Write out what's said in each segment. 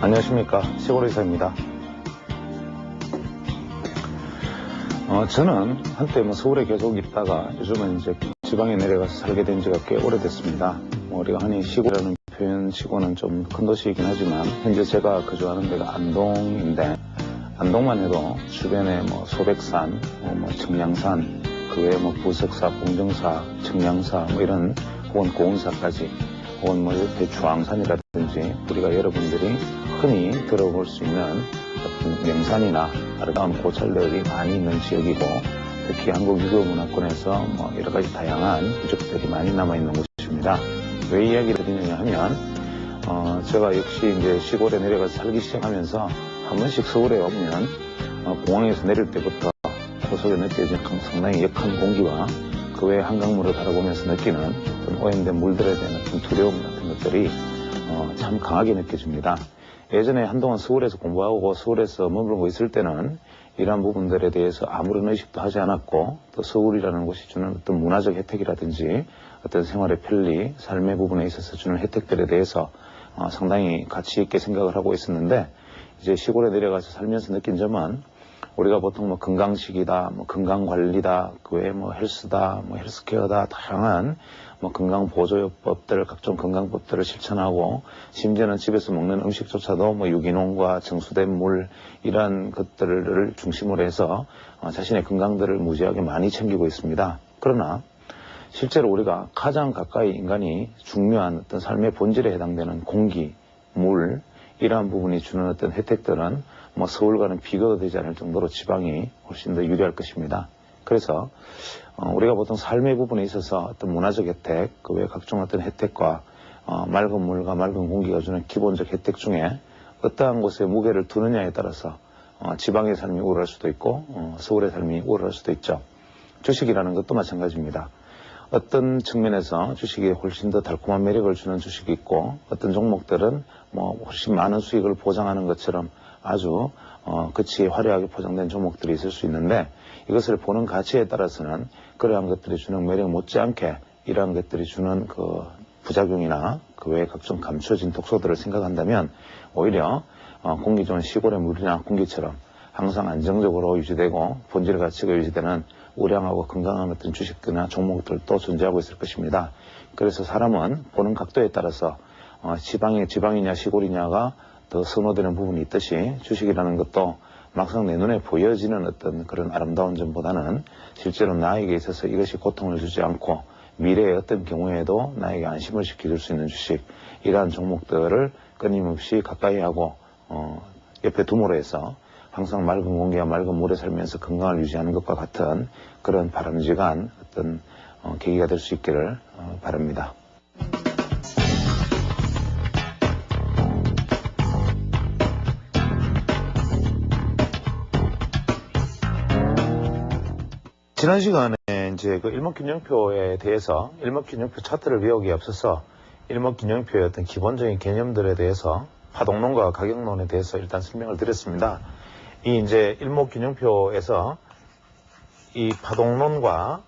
안녕하십니까, 시골의사입니다. 저는 한때 서울에 계속 있다가 요즘은 이제 지방에 내려가서 살게 된 지가 꽤 오래됐습니다. 우리가 흔히 시골이라는 표현치고는 좀 큰 도시이긴 하지만 현재 제가 거주하는 데가 안동인데, 안동만 해도 주변에 소백산, 청량산, 그 외에 부석사, 공정사, 청량사 이런, 혹은 고운사까지, 혹은 옆에 주황산이라든지 우리가 여러분들이 흔히 들어볼 수 있는 어떤 명산이나 아름다운 고찰들이 많이 있는 지역이고, 특히 한국유교문화권에서 여러 가지 다양한 유적들이 많이 남아있는 곳입니다. 왜 이야기를 드리느냐 하면, 제가 역시 이제 시골에 내려가서 살기 시작하면서 한 번씩 서울에 오면 공항에서 내릴 때부터 그 속에 느껴지는 상당히 역한 공기와 그 외에 한강물을 바라보면서 느끼는 어떤 오염된 물들에 대한 어떤 두려움 같은 것들이 참 강하게 느껴집니다. 예전에 한동안 서울에서 공부하고 서울에서 머물고 있을 때는 이러한 부분들에 대해서 아무런 의식도 하지 않았고, 또 서울이라는 곳이 주는 어떤 문화적 혜택이라든지 어떤 생활의 편리, 삶의 부분에 있어서 주는 혜택들에 대해서 상당히 가치 있게 생각을 하고 있었는데, 이제 시골에 내려가서 살면서 느낀 점은 우리가 보통 건강식이다, 건강관리다, 그 외에 헬스다, 헬스케어다, 다양한 건강보조요법들, 각종 건강법들을 실천하고, 심지어는 집에서 먹는 음식조차도 유기농과 정수된 물, 이러한 것들을 중심으로 해서 자신의 건강들을 무지하게 많이 챙기고 있습니다. 그러나 실제로 우리가 가장 가까이 인간이 중요한 어떤 삶의 본질에 해당되는 공기, 물, 이러한 부분이 주는 어떤 혜택들은 서울과는 비교가 되지 않을 정도로 지방이 훨씬 더 유리할 것입니다. 그래서 우리가 보통 삶의 부분에 있어서 어떤 문화적 혜택, 그 외 각종 어떤 혜택과 맑은 물과 맑은 공기가 주는 기본적 혜택 중에 어떠한 곳에 무게를 두느냐에 따라서 지방의 삶이 우월할 수도 있고 서울의 삶이 우월할 수도 있죠. 주식이라는 것도 마찬가지입니다. 어떤 측면에서 주식이 훨씬 더 달콤한 매력을 주는 주식이 있고, 어떤 종목들은 훨씬 많은 수익을 보장하는 것처럼 아주 그치 화려하게 포장된 종목들이 있을 수 있는데, 이것을 보는 가치에 따라서는 그러한 것들이 주는 매력 못지않게 이러한 것들이 주는 그 부작용이나 그 외에 각종 감춰진 독소들을 생각한다면, 오히려 공기 좋은 시골의 물이나 공기처럼 항상 안정적으로 유지되고 본질 가치가 유지되는 우량하고 건강한 어떤 주식들이나 종목들도 존재하고 있을 것입니다. 그래서 사람은 보는 각도에 따라서 지방이냐 시골이냐가 더 선호되는 부분이 있듯이, 주식이라는 것도 막상 내 눈에 보여지는 어떤 그런 아름다운 점보다는 실제로 나에게 있어서 이것이 고통을 주지 않고 미래의 어떤 경우에도 나에게 안심을 시켜줄 수 있는 주식, 이러한 종목들을 끊임없이 가까이 하고 옆에 두므로 해서 항상 맑은 공기와 맑은 물에 살면서 건강을 유지하는 것과 같은 그런 바람직한 어떤 계기가 될 수 있기를 바랍니다. 지난 시간에 이제 그 일목균형표에 대해서 일목균형표 차트를 배우기에 앞서서 일목균형표의 어떤 기본적인 개념들에 대해서 파동론과 가격론에 대해서 일단 설명을 드렸습니다. 이 이제 일목균형표에서 이 파동론과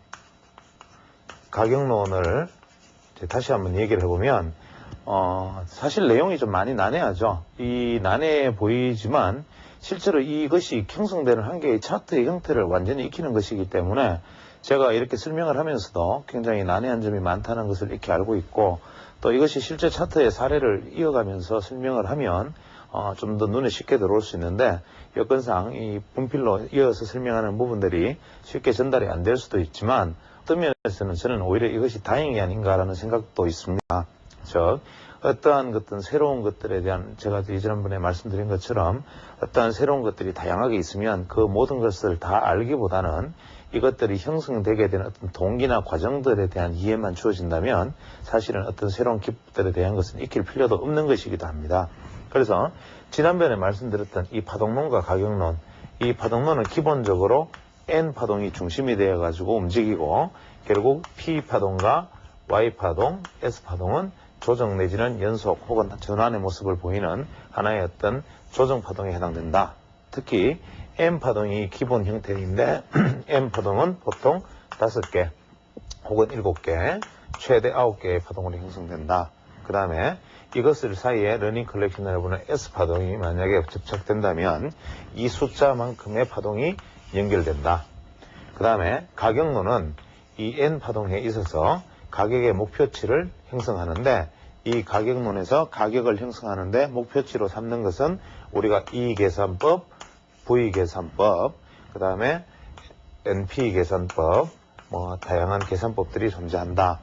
가격론을 이제 다시 한번 얘기를 해보면, 사실 내용이 좀 많이 난해하죠. 이 난해해 보이지만 실제로 이것이 형성되는 한 개의 차트의 형태를 완전히 익히는 것이기 때문에 제가 이렇게 설명을 하면서도 굉장히 난해한 점이 많다는 것을 이렇게 알고 있고, 또 이것이 실제 차트의 사례를 이어가면서 설명을 하면 좀 더 눈에 쉽게 들어올 수 있는데, 여건상 이 분필로 이어서 설명하는 부분들이 쉽게 전달이 안 될 수도 있지만, 어떤 면에서는 저는 오히려 이것이 다행이 아닌가라는 생각도 있습니다. 즉, 어떠한 어떤 새로운 것들에 대한, 제가 지난번에 말씀드린 것처럼 어떠한 새로운 것들이 다양하게 있으면 그 모든 것을 다 알기보다는 이것들이 형성되게 되는 어떤 동기나 과정들에 대한 이해만 주어진다면 사실은 어떤 새로운 기법들에 대한 것은 익힐 필요도 없는 것이기도 합니다. 그래서 지난번에 말씀드렸던 이 파동론과 가격론, 이 파동론은 기본적으로 N파동이 중심이 되어 가지고 움직이고, 결국 P파동과 Y파동, S파동은 조정 내지는 연속 혹은 전환의 모습을 보이는 하나의 어떤 조정파동에 해당된다. 특히 M파동이 기본 형태인데 M파동은 보통 5개 혹은 7개, 최대 9개의 파동으로 형성된다. 그 다음에 이것을 사이에 러닝 컬렉션을 해보는 S파동이 만약에 접착된다면 이 숫자만큼의 파동이 연결된다. 그 다음에 가격론은 이 N파동에 있어서 가격의 목표치를 형성하는데 이 가격론에서 가격을 형성하는데 목표치로 삼는 것은 우리가 E계산법, V계산법, 그 다음에 NP계산법, 다양한 계산법들이 존재한다.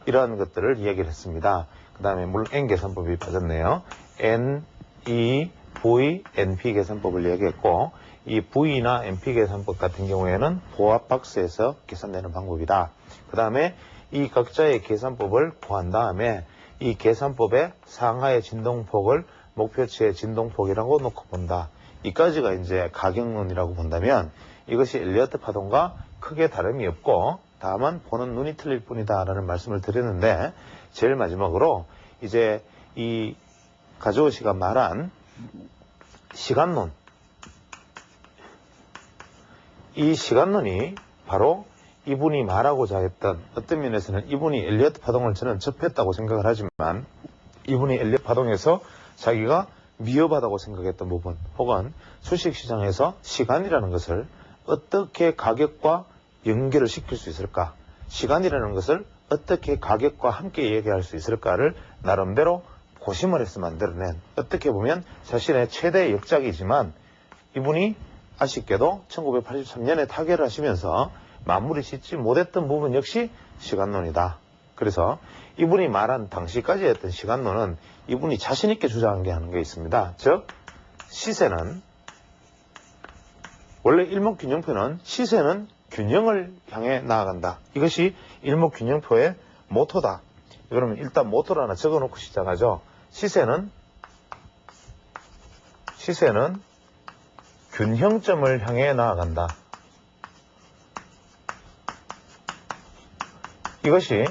이러한 것들을 이야기를 했습니다. 그 다음에 물론 N계산법이 빠졌네요. N, E, V, NP 계산법을 이야기했고 이 V나 NP 계산법 같은 경우에는 보합 박스에서 계산되는 방법이다. 그 다음에 이 각자의 계산법을 구한 다음에 이 계산법의 상하의 진동폭을 목표치의 진동폭이라고 놓고 본다. 이까지가 이제 가격론이라고 본다면 이것이 엘리어트 파동과 크게 다름이 없고 다만 보는 눈이 틀릴 뿐이다 라는 말씀을 드렸는데 제일 마지막으로 이제 이 가즈오 씨가 말한 시간론, 이 시간론이 바로 이분이 말하고자 했던, 어떤 면에서는 이분이 엘리어트 파동을 저는 접했다고 생각을 하지만 이분이 엘리어트 파동에서 자기가 위협하다고 생각했던 부분, 혹은 주식시장에서 시간이라는 것을 어떻게 가격과 연결을 시킬 수 있을까, 시간이라는 것을 어떻게 가격과 함께 얘기할 수 있을까를 나름대로 고심을 해서 만들어낸, 어떻게 보면 자신의 최대 역작이지만 이분이 아쉽게도 1983년에 타결을 하시면서 마무리 짓지 못했던 부분 역시 시간론이다. 그래서 이분이 말한 당시까지 했던 시간론은 이분이 자신있게 주장한 게 하는 게 있습니다. 즉 시세는 원래 일목균형표는 시세는 균형을 향해 나아간다. 이것이 일목균형표의 모토다. 그러면 일단 모토를 하나 적어놓고 시작하죠. 시세는 균형점을 향해 나아간다. 이것이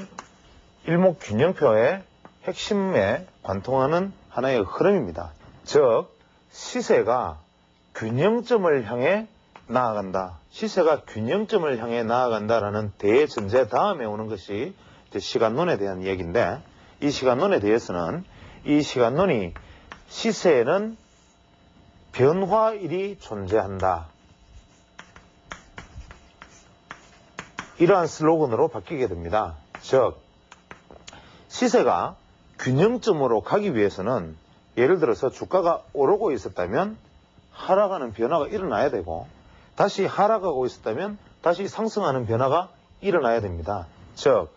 일목균형표의 핵심에 관통하는 하나의 흐름입니다. 즉 시세가 균형점을 향해 나아간다. 시세가 균형점을 향해 나아간다라는 대전제 다음에 오는 것이 이제 시간론에 대한 얘기인데, 이 시간론에 대해서는 이 시간론이 시세에는 변화일이 존재한다. 이러한 슬로건으로 바뀌게 됩니다. 즉 시세가 균형점으로 가기 위해서는 예를 들어서 주가가 오르고 있었다면 하락하는 변화가 일어나야 되고, 다시 하락하고 있었다면 다시 상승하는 변화가 일어나야 됩니다. 즉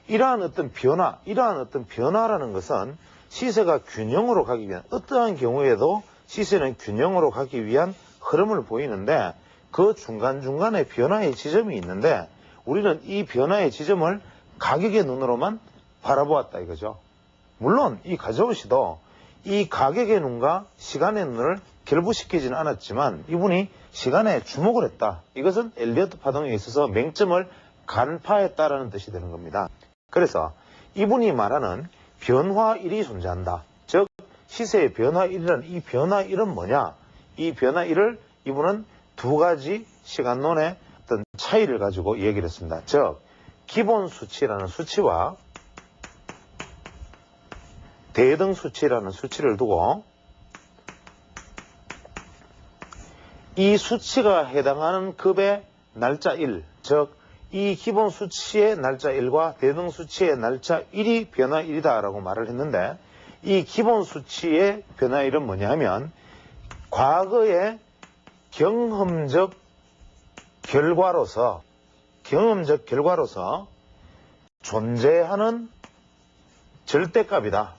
이러한 어떤 변화라는 것은 시세가 균형으로 가기 위한, 어떠한 경우에도 시세는 균형으로 가기 위한 흐름을 보이는데 그 중간중간에 변화의 지점이 있는데 우리는 이 변화의 지점을 가격의 눈으로만 바라보았다 이거죠. 물론 이 가즈오 씨도 이 가격의 눈과 시간의 눈을 결부시키지는 않았지만 이분이 시간에 주목을 했다. 이것은 엘리어트 파동에 있어서 맹점을 간파했다라는 뜻이 되는 겁니다. 그래서 이분이 말하는 변화일이 존재한다. 즉 시세의 변화일이라는 이 변화일은 뭐냐? 이 변화일을 이분은 두 가지 시간론의 어떤 차이를 가지고 얘기를 했습니다. 즉 기본 수치라는 수치와 대등 수치라는 수치를 두고 이 수치가 해당하는 급의 날짜 1, 즉 이 기본 수치의 날짜 1과 대등 수치의 날짜 1이 변화일이다라고 말을 했는데, 이 기본 수치의 변화일은 뭐냐 하면 과거의 경험적 결과로서 존재하는 절대값이다.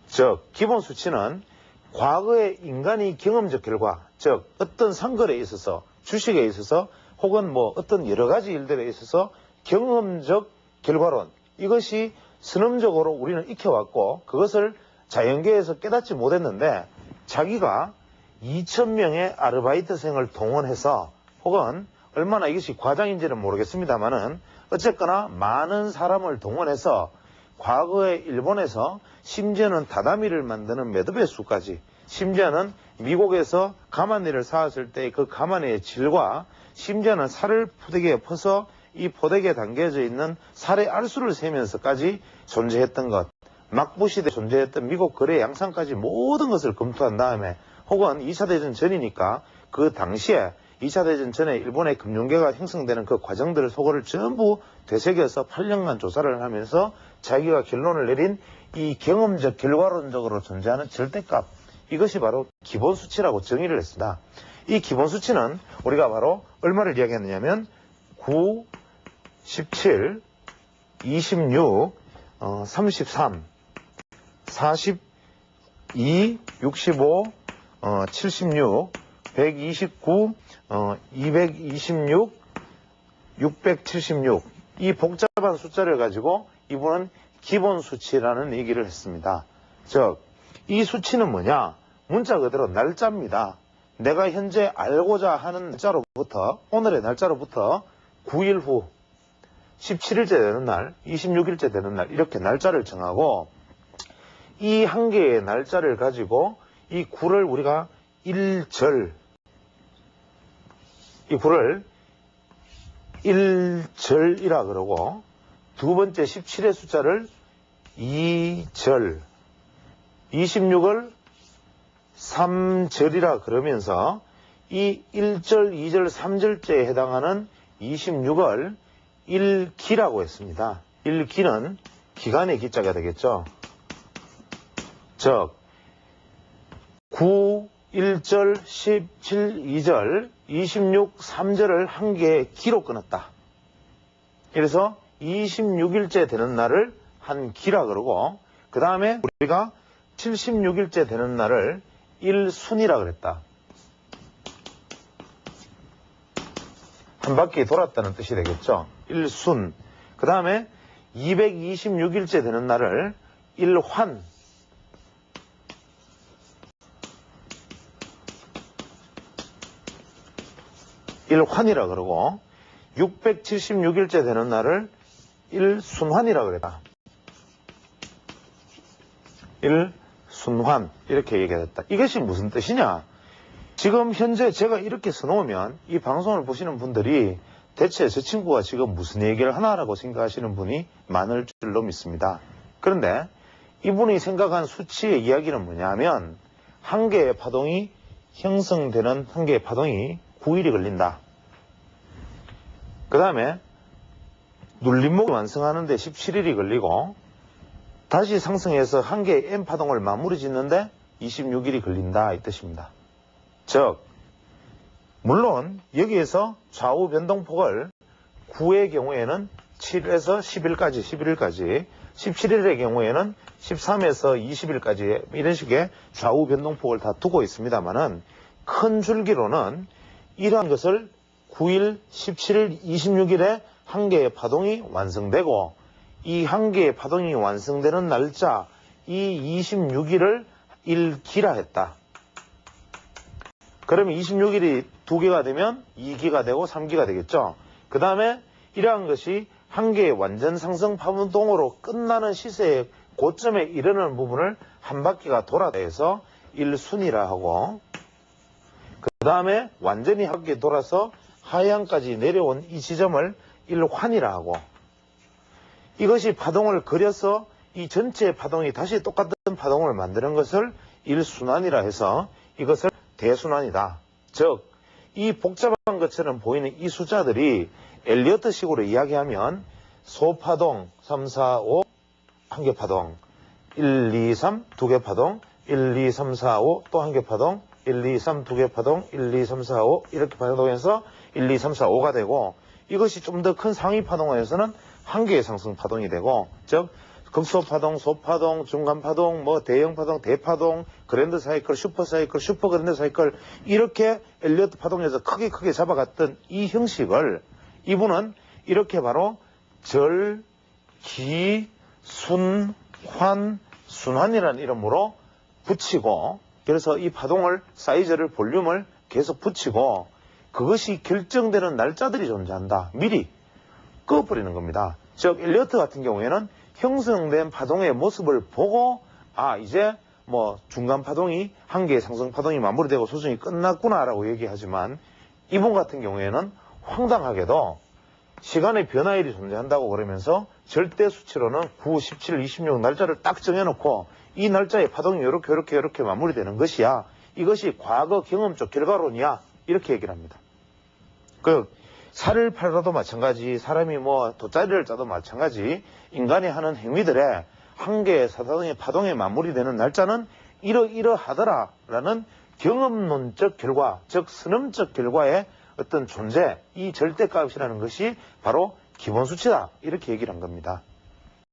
즉 기본 수치는 과거의 인간이 경험적 결과, 즉 어떤 상거래에 있어서, 주식에 있어서, 혹은 어떤 여러 가지 일들에 있어서 경험적 결과론, 이것이 선험적으로 우리는 익혀왔고 그것을 자연계에서 깨닫지 못했는데 자기가 2,000명의 아르바이트생을 동원해서, 혹은 얼마나 이것이 과장인지는 모르겠습니다만은 어쨌거나 많은 사람을 동원해서 과거에 일본에서 심지어는 다다미를 만드는 메드베수까지, 심지어는 미국에서 가마니를 사왔을 때 그 가마니의 질과 심지어는 살을 푸대기에 퍼서 이 포대기에 담겨져 있는 살의 알수를 세면서까지 존재했던 것, 막부 시대에 존재했던 미국 거래 양상까지 모든 것을 검토한 다음에, 혹은 2차 대전 전이니까 그 당시에 2차 대전 전에 일본의 금융계가 형성되는 그 과정들을 속어를 전부 되새겨서 8년간 조사를 하면서 자기가 결론을 내린 이 경험적 결과론적으로 존재하는 절대값, 이것이 바로 기본수치라고 정의를 했습니다. 이 기본수치는 우리가 바로 얼마를 이야기했느냐면 9, 17, 26, 33, 42, 65, 76, 129, 226, 676, 이 복잡한 숫자를 가지고 이분은 기본수치라는 얘기를 했습니다. 즉, 이 수치는 뭐냐? 문자 그대로 날짜입니다. 내가 현재 알고자 하는 날짜로부터, 오늘의 날짜로부터 9일 후 17일째 되는 날, 26일째 되는 날, 이렇게 날짜를 정하고, 이 한 개의 날짜를 가지고 이 9를 우리가 1절, 이 9를 1절이라 그러고, 두 번째 17의 숫자를 2절, 26을 3절이라 그러면서 이 1절, 2절, 3절째에 해당하는 26을 1기라고 했습니다. 1기는 기간의 기자가 되겠죠. 즉 9, 1절, 17, 2절, 26, 3절을 한 개의 기로 끊었다. 그래서 26일째 되는 날을 한 기라 그러고, 그 다음에 우리가 76일째 되는 날을 1순이라 그랬다. 한 바퀴 돌았다는 뜻이 되겠죠. 1순. 그 다음에 226일째 되는 날을 1환. 1환이라 그러고, 676일째 되는 날을 1순환이라 그랬다. 1순환. 이렇게 얘기했다. 이것이 무슨 뜻이냐? 지금 현재 제가 이렇게 써놓으면 이 방송을 보시는 분들이 대체 저 친구가 지금 무슨 얘기를 하나라고 생각하시는 분이 많을 줄로 믿습니다. 그런데 이분이 생각한 수치의 이야기는 뭐냐면, 한 개의 파동이 형성되는 한 개의 파동이 9일이 걸린다. 그 다음에 눌림목을 완성하는데 17일이 걸리고, 다시 상승해서 한 개의 M파동을 마무리 짓는데 26일이 걸린다, 이 뜻입니다. 즉, 물론 여기에서 좌우 변동폭을 9의 경우에는 7에서 10일까지, 11일까지, 17일의 경우에는 13에서 20일까지 이런 식의 좌우 변동폭을 다 두고 있습니다만은, 큰 줄기로는 이러한 것을 9일, 17일, 26일에 한 개의 파동이 완성되고, 이 한 개의 파동이 완성되는 날짜, 이 26일을 1기라 했다. 그러면 26일이 2개가 되면 2기가 되고 3기가 되겠죠. 그 다음에 이러한 것이 한 개의 완전 상승 파동으로 끝나는 시세의 고점에 이르는 부분을 한 바퀴가 돌아서 1순이라 하고, 그 다음에 완전히 한 바퀴 돌아서 하향까지 내려온 이 지점을 1환이라 하고, 이것이 파동을 그려서 이 전체의 파동이 다시 똑같은 파동을 만드는 것을 1순환이라 해서 이것을 대순환이다. 즉, 이 복잡한 것처럼 보이는 이 숫자들이 엘리어트식으로 이야기하면 소파동 3, 4, 5 한 개 파동, 1, 2, 3 두 개 파동, 1, 2, 3, 4, 5 또 한 개 파동, 1, 2, 3 두 개 파동, 1, 2, 3, 4, 5 이렇게 파동해서 1, 2, 3, 4, 5가 되고, 이것이 좀 더 큰 상위 파동에서는 한 개의 상승 파동이 되고, 즉 극소파동, 소파동, 중간파동, 뭐 대형파동, 대파동, 그랜드 사이클, 슈퍼 사이클, 슈퍼 그랜드 사이클, 이렇게 엘리어트 파동에서 크게 잡아갔던 이 형식을 이분은 이렇게 바로 절, 기, 순, 환, 순환이라는 이름으로 붙이고, 그래서 이 파동을, 사이즈를, 볼륨을 계속 붙이고, 그것이 결정되는 날짜들이 존재한다. 미리 꺼버리는 겁니다. 즉, 엘리어트 같은 경우에는 형성된 파동의 모습을 보고, 아, 이제 뭐 중간 파동이 한 개의 상승 파동이 마무리되고 소정이 끝났구나라고 얘기하지만, 이분 같은 경우에는 황당하게도 시간의 변화일이 존재한다고 그러면서 절대 수치로는 9, 17, 26 날짜를 딱 정해놓고 이 날짜에 파동이 이렇게 마무리되는 것이야. 이것이 과거 경험적 결과론이야. 이렇게 얘기를 합니다. 그 살을 팔아도 마찬가지, 사람이 뭐 돗자리를 짜도 마찬가지, 인간이 하는 행위들의 한계의 사단의 파동에 마무리되는 날짜는 이러하더라라는 경험론적 결과, 즉 선험적 결과의 어떤 존재, 이 절대값이라는 것이 바로 기본수치다. 이렇게 얘기를 한 겁니다.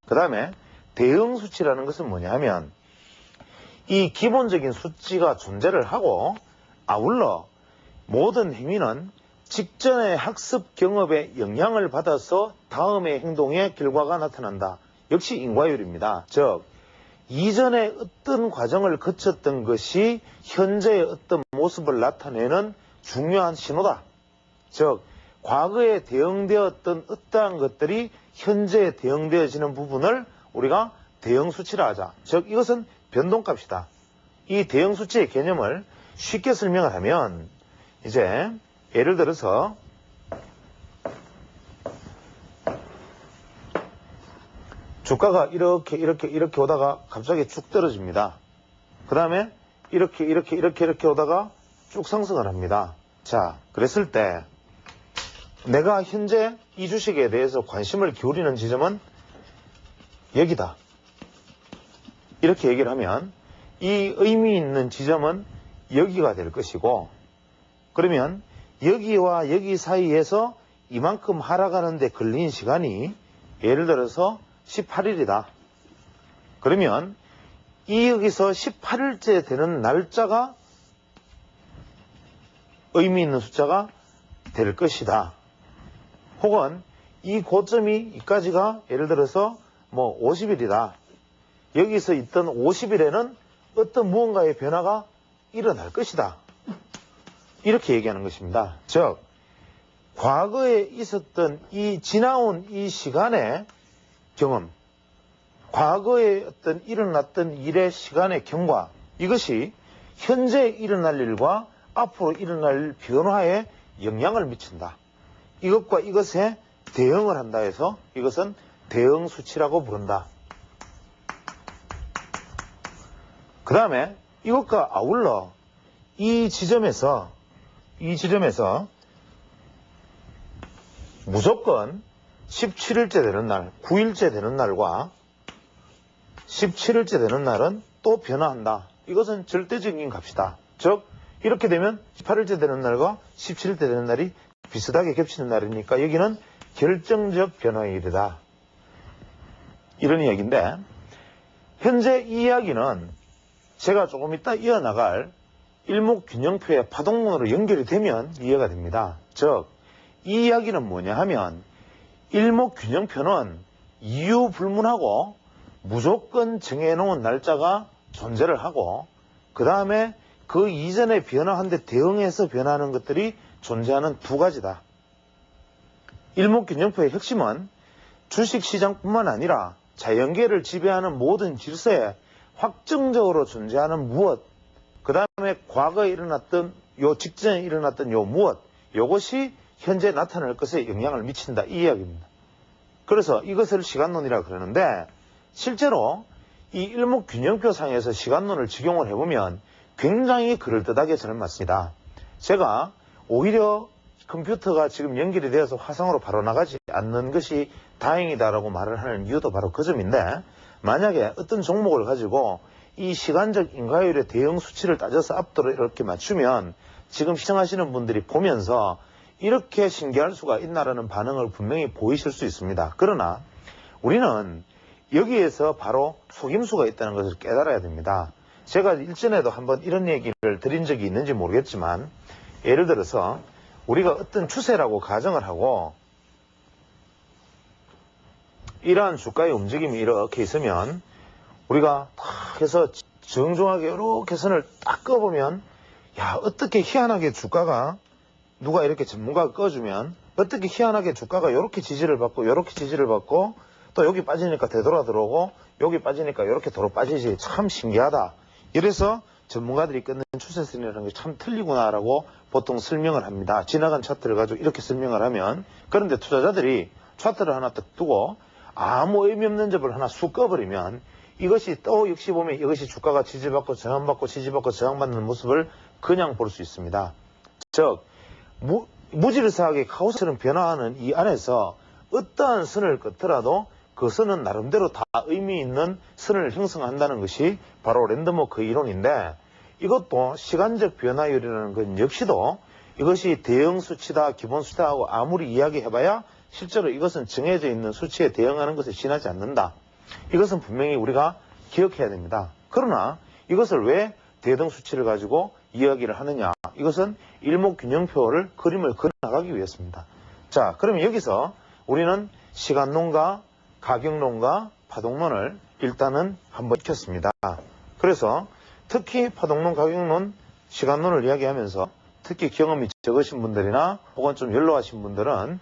그 다음에 대응수치라는 것은 뭐냐 하면 이 기본적인 수치가 존재를 하고 아울러 모든 행위는 직전의 학습 경험에 영향을 받아서 다음의 행동의 결과가 나타난다. 역시 인과율입니다. 즉 이전에 어떤 과정을 거쳤던 것이 현재의 어떤 모습을 나타내는 중요한 신호다. 즉 과거에 대응되었던 어떠한 것들이 현재에 대응되어지는 부분을 우리가 대응수치라 하자. 즉 이것은 변동값이다. 이 대응수치의 개념을 쉽게 설명을 하면 이제 예를 들어서 주가가 이렇게 오다가 갑자기 쭉 떨어집니다. 그 다음에 이렇게 오다가 쭉 상승을 합니다. 자, 그랬을 때 내가 현재 이 주식에 대해서 관심을 기울이는 지점은 여기다. 이렇게 얘기를 하면 이 의미 있는 지점은 여기가 될 것이고, 그러면 여기와 여기 사이에서 이만큼 하락하는데 걸린 시간이 예를 들어서 18일이다. 그러면 이 여기서 18일째 되는 날짜가 의미 있는 숫자가 될 것이다. 혹은 이 고점이 이까지가 예를 들어서 뭐 50일이다. 여기서 있던 50일에는 어떤 무언가의 변화가 일어날 것이다. 이렇게 얘기하는 것입니다. 즉 과거에 있었던 이 지나온 이 시간의 경험, 과거에 어떤 일어났던 일의 시간의 경과, 이것이 현재 일어날 일과 앞으로 일어날 변화에 영향을 미친다. 이것과 이것에 대응을 한다 해서 이것은 대응수치라고 부른다. 그 다음에 이것과 아울러 이 지점에서 무조건 17일째 되는 날, 9일째 되는 날과 17일째 되는 날은 또 변화한다. 이것은 절대적인 값이다. 즉 이렇게 되면 18일째 되는 날과 17일째 되는 날이 비슷하게 겹치는 날이니까 여기는 결정적 변화의 일이다. 이런 이야기인데 현재 이 이야기는 제가 조금 이따 이어나갈 일목균형표의 파동론으로 연결이 되면 이해가 됩니다. 즉 이 이야기는 뭐냐 하면 일목균형표는 이유불문하고 무조건 정해놓은 날짜가 존재를 하고 그 다음에 그 이전에 변화한 데 대응해서 변화하는 것들이 존재하는 두 가지다. 일목균형표의 핵심은 주식시장뿐만 아니라 자연계를 지배하는 모든 질서에 확정적으로 존재하는 무엇, 그 다음에 과거에 일어났던 요 직전에 일어났던 요 무엇, 요것이 현재 나타날 것에 영향을 미친다. 이 이야기입니다. 그래서 이것을 시간론이라고 그러는데 실제로 이 일목균형표 상에서 시간론을 적용을 해보면 굉장히 그럴듯하게 저는 맞습니다. 제가 오히려 컴퓨터가 지금 연결이 되어서 화상으로 바로 나가지 않는 것이 다행이다라고 말을 하는 이유도 바로 그 점인데 만약에 어떤 종목을 가지고 이 시간적 인과율의 대응 수치를 따져서 앞도로 이렇게 맞추면 지금 시청하시는 분들이 보면서 이렇게 신기할 수가 있나라는 반응을 분명히 보이실 수 있습니다. 그러나 우리는 여기에서 바로 속임수가 있다는 것을 깨달아야 됩니다. 제가 일전에도 한번 이런 얘기를 드린 적이 있는지 모르겠지만 예를 들어서 우리가 어떤 추세라고 가정을 하고 이러한 주가의 움직임이 이렇게 있으면 우리가 딱 해서 정중하게 이렇게 선을 딱 꺼보면 야 어떻게 희한하게 주가가 누가 이렇게 전문가가 꺼주면 어떻게 희한하게 주가가 이렇게 지지를 받고 이렇게 지지를 받고 또 여기 빠지니까 되돌아 들어오고 여기 빠지니까 이렇게 도로 빠지지 참 신기하다. 이래서 전문가들이 끊는 추세선이라는 게 참 틀리구나라고 보통 설명을 합니다. 지나간 차트를 가지고 이렇게 설명을 하면, 그런데 투자자들이 차트를 하나 딱 두고 아무 의미 없는 접을 하나 쑥 꺼버리면 이것이 또 역시 보면 이것이 주가가 지지받고 저항받고 지지받고 저항받는 모습을 그냥 볼 수 있습니다. 즉 무질서하게 카오스처럼 변화하는 이 안에서 어떠한 선을 긋더라도 그 선은 나름대로 다 의미 있는 선을 형성한다는 것이 바로 랜덤워크 이론인데, 이것도 시간적 변화율이라는 건 역시도 이것이 대응 수치다 기본 수치다하고 아무리 이야기해봐야 실제로 이것은 정해져 있는 수치에 대응하는 것에 지나지 않는다. 이것은 분명히 우리가 기억해야 됩니다. 그러나 이것을 왜 대등 수치를 가지고 이야기를 하느냐, 이것은 일목균형표를 그림을 그려나가기 위해서입니다. 자, 그러면 여기서 우리는 시간론과 가격론과 파동론을 일단은 한번 익혔습니다. 그래서 특히 파동론, 가격론, 시간론을 이야기하면서 특히 경험이 적으신 분들이나 혹은 좀 연로하신 분들은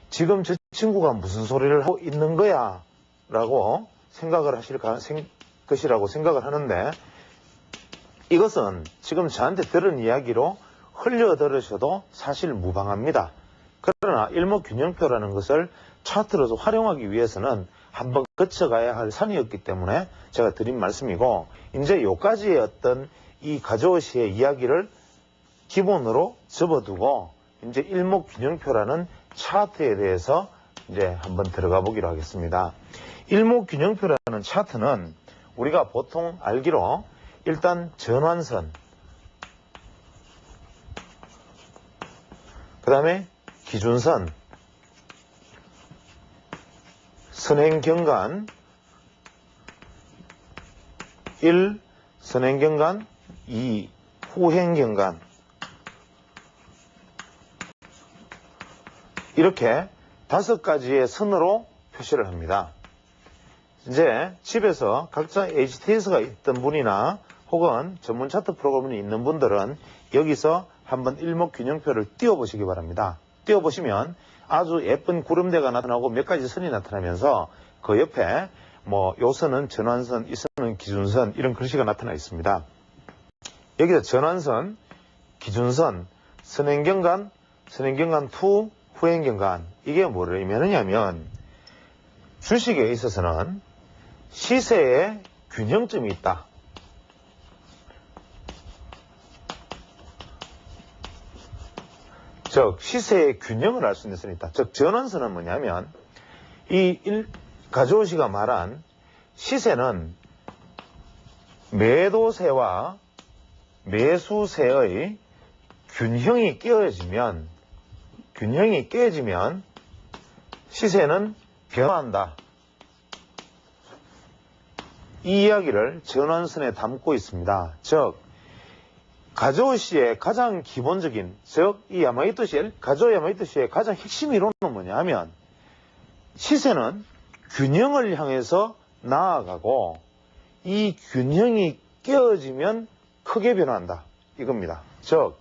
지금 저 친구가 무슨 소리를 하고 있는 거야 라고 생각을 하실 것이라고 생각을 하는데, 이것은 지금 저한테 들은 이야기로 흘려 들으셔도 사실 무방합니다. 그러나 일목균형표라는 것을 차트로서 활용하기 위해서는 한번 거쳐가야 할 산이었기 때문에 제가 드린 말씀이고, 이제 요까지의 어떤 이 가조시의 이야기를 기본으로 접어두고 이제 일목균형표라는 차트에 대해서 이제 한번 들어가 보기로 하겠습니다. 일목균형표라는 차트는 우리가 보통 알기로 일단 전환선, 그 다음에 기준선, 선행경관 1, 선행경관 2, 후행경관, 이렇게 5가지의 선으로 표시를 합니다. 이제 집에서 각자 HTS가 있던 분이나 혹은 전문 차트 프로그램이 있는 분들은 여기서 한번 일목균형표를 띄워보시기 바랍니다. 띄워보시면 아주 예쁜 구름대가 나타나고 몇 가지 선이 나타나면서 그 옆에 요 선은 전환선, 이 선은 기준선, 이런 글씨가 나타나 있습니다. 여기서 전환선, 기준선, 선행경관, 선행경관 2, 후행경관, 이게 뭐를 의미하느냐면 주식에 있어서는 시세에 균형점이 있다. 즉 시세의 균형을 알 수 있는 선이 있다. 즉 전환선은 뭐냐면 가조시가 말한 시세는 매도세와 매수세의 균형이 깨어지면 시세는 변화한다. 이 이야기를 전환선에 담고 있습니다. 즉 가조시의 가장 기본적인, 즉 이 가조 야마이토시의 가장 핵심 이론은 뭐냐 하면 시세는 균형을 향해서 나아가고 이 균형이 깨어지면 크게 변화한다, 이겁니다. 즉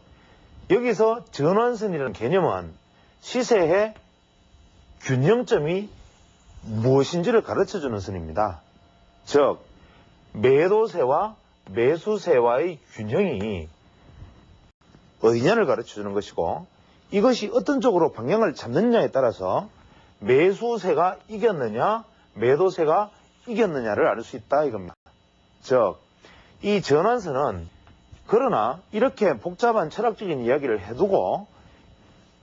여기서 전환선이라는 개념은 시세의 균형점이 무엇인지를 가르쳐주는 선입니다. 즉 매도세와 매수세와의 균형이 어디냐를 가르쳐주는 것이고, 이것이 어떤 쪽으로 방향을 잡느냐에 따라서 매수세가 이겼느냐 매도세가 이겼느냐를 알 수 있다, 이겁니다. 즉 이 전환선은 그러나 이렇게 복잡한 철학적인 이야기를 해두고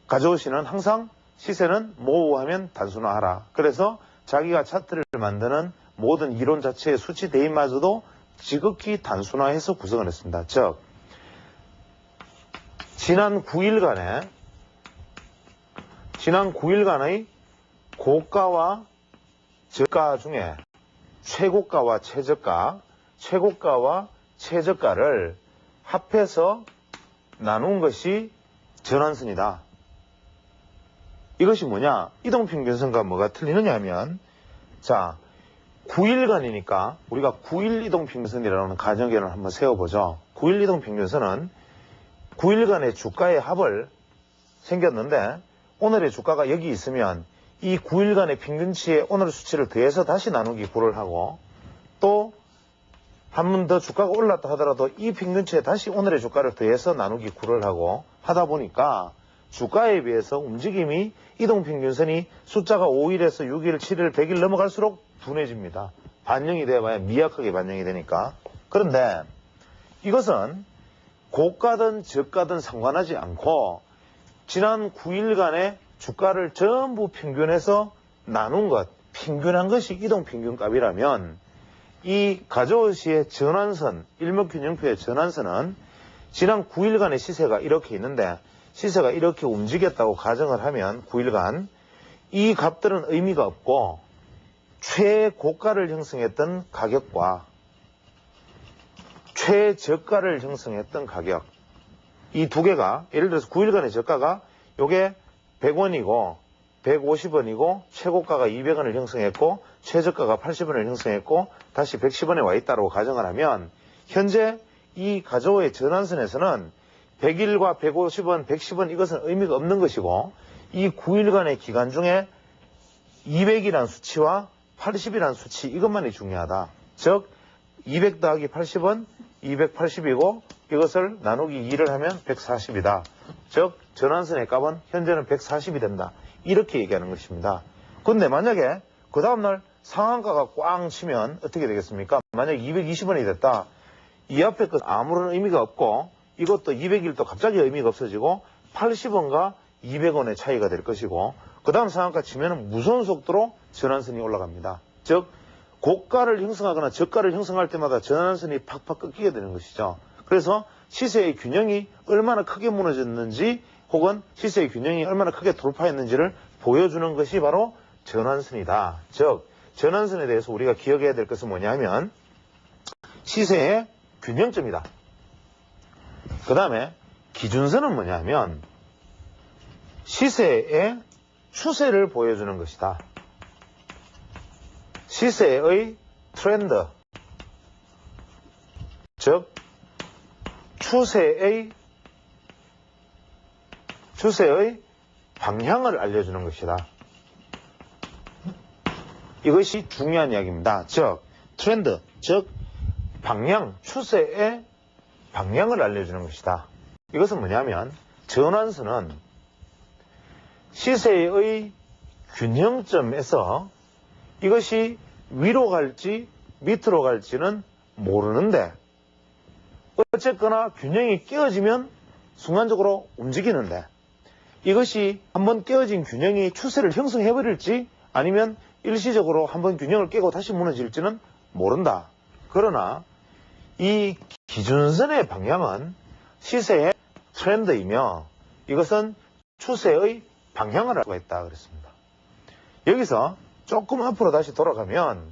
가져오시는 항상 시세는 모호하면 단순화하라. 그래서 자기가 차트를 만드는 모든 이론 자체의 수치 대입마저도 지극히 단순화해서 구성을 했습니다. 즉 지난 9일간의 고가와 저가 중에 최고가와 최저가, 최고가와 최저가를 합해서 나눈 것이 전환선이다. 이것이 뭐냐? 이동평균선과 뭐가 틀리느냐 하면, 자 9일간이니까 우리가 9일 이동평균선이라는 가정계를 한번 세워보죠. 9일 이동평균선은 9일간의 주가의 합을 생겼는데 오늘의 주가가 여기 있으면 이 9일간의 평균치의 오늘 수치를 더해서 다시 나누기 9를 하고, 또 한 번 더 주가가 올랐다 하더라도 이 평균치에 다시 오늘의 주가를 더해서 나누기 9를 하고 하다 보니까 주가에 비해서 움직임이 이동평균선이 숫자가 5일에서 6일, 7일, 100일 넘어갈수록 둔해집니다. 반영이 돼봐야 미약하게 반영이 되니까. 그런데 이것은 고가든 저가든 상관하지 않고 지난 9일간의 주가를 전부 평균해서 나눈 것, 평균한 것이 이동평균값이라면 이 가저우시의 전환선, 일목균형표의 전환선은 지난 9일간의 시세가 이렇게 있는데 시세가 이렇게 움직였다고 가정을 하면 9일간 이 값들은 의미가 없고 최고가를 형성했던 가격과 최저가를 형성했던 가격 이 두 개가 예를 들어서 9일간의 저가가 요게 100원이고 150원이고 최고가가 200원을 형성했고 최저가가 80원을 형성했고 다시 110원에 와 있다고 가정을 하면 현재 이 가저우의 전환선에서는 100일과 150원, 110원 이것은 의미가 없는 것이고 이 9일간의 기간 중에 200이란 수치와 80이란 수치 이것만이 중요하다. 즉 200 더하기 80은 280이고 이것을 나누기 2를 하면 140이다. 즉 전환선의 값은 현재는 140이 된다. 이렇게 얘기하는 것입니다. 근데 만약에 그 다음날 상한가가 꽝 치면 어떻게 되겠습니까? 만약 220원이 됐다. 이 앞에 것 아무런 의미가 없고 이것도 200일도 갑자기 의미가 없어지고 80원과 200원의 차이가 될 것이고 그 다음 상한가 치면 무서운 속도로 전환선이 올라갑니다. 즉 고가를 형성하거나 저가를 형성할 때마다 전환선이 팍팍 꺾이게 되는 것이죠. 그래서 시세의 균형이 얼마나 크게 무너졌는지 혹은 시세의 균형이 얼마나 크게 돌파했는지를 보여주는 것이 바로 전환선이다. 즉 전환선에 대해서 우리가 기억해야 될 것은 뭐냐면 시세의 균형점이다. 그 다음에 기준선은 뭐냐면 시세의 추세를 보여주는 것이다. 시세의 트렌드, 즉 추세의 방향을 알려주는 것이다. 이것이 중요한 이야기입니다. 즉 트렌드, 즉 방향, 추세의 방향을 알려주는 것이다. 이것은 뭐냐면 전환선은 시세의 균형점에서 이것이 위로 갈지 밑으로 갈지는 모르는데 어쨌거나 균형이 깨어지면 순간적으로 움직이는데 이것이 한번 깨어진 균형이 추세를 형성해버릴지 아니면 일시적으로 한번 균형을 깨고 다시 무너질지는 모른다. 그러나 이 기준선의 방향은 시세의 트렌드이며 이것은 추세의 방향을 알고 있다 그랬습니다. 여기서 조금 앞으로 다시 돌아가면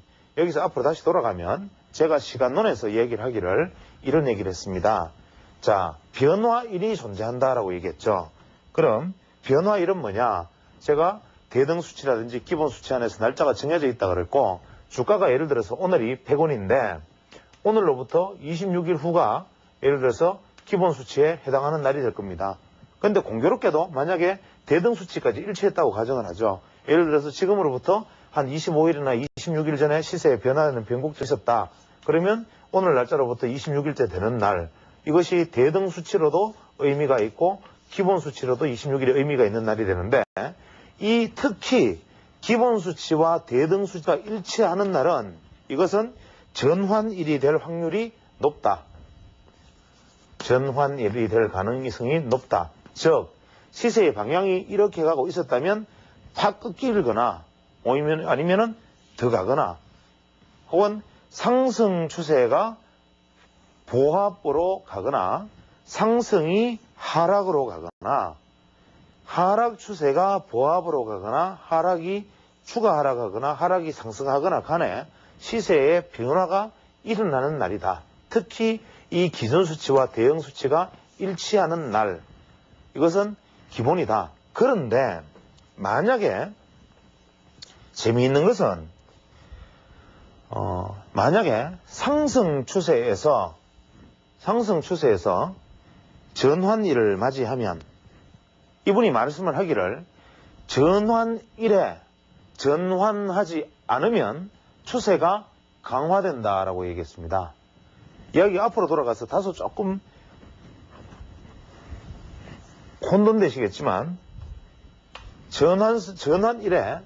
제가 시간론에서 얘기를 하기를 이런 얘기를 했습니다. 자, 변화일이 존재한다라고 얘기했죠. 그럼 변화일은 뭐냐? 제가 대등수치라든지 기본수치 안에서 날짜가 정해져 있다 그랬고 주가가 예를 들어서 오늘이 100원인데 오늘로부터 26일 후가 예를 들어서 기본수치에 해당하는 날이 될 겁니다. 그런데 공교롭게도 만약에 대등수치까지 일치했다고 가정을 하죠. 예를 들어서 지금으로부터 한 25일이나 26일 전에 시세에 변화하는 변곡점이 있었다. 그러면 오늘 날짜로부터 26일째 되는 날 이것이 대등수치로도 의미가 있고 기본수치로도 26일에 의미가 있는 날이 되는데 이 특히 기본수치와 대등수치가 일치하는 날은 이것은 전환일이 될 확률이 높다. 전환일이 될 가능성이 높다. 즉 시세의 방향이 이렇게 가고 있었다면 팍 꺾이거나 아니면은 더 가거나 혹은 상승 추세가 보합으로 가거나 상승이 하락으로 가거나 하락 추세가 보합으로 가거나 추가 하락하거나 하락이 상승하거나 간에 시세의 변화가 일어나는 날이다. 특히 이 기준수치와 대응수치가 일치하는 날 이것은 기본이다. 그런데 만약에 재미있는 것은 만약에 상승 추세에서 전환일을 맞이하면 이분이 말씀을 하기를 전환일에 전환하지 않으면 추세가 강화된다라고 얘기했습니다. 이야기 앞으로 돌아가서 다소 조금 혼돈되시겠지만 전환 이래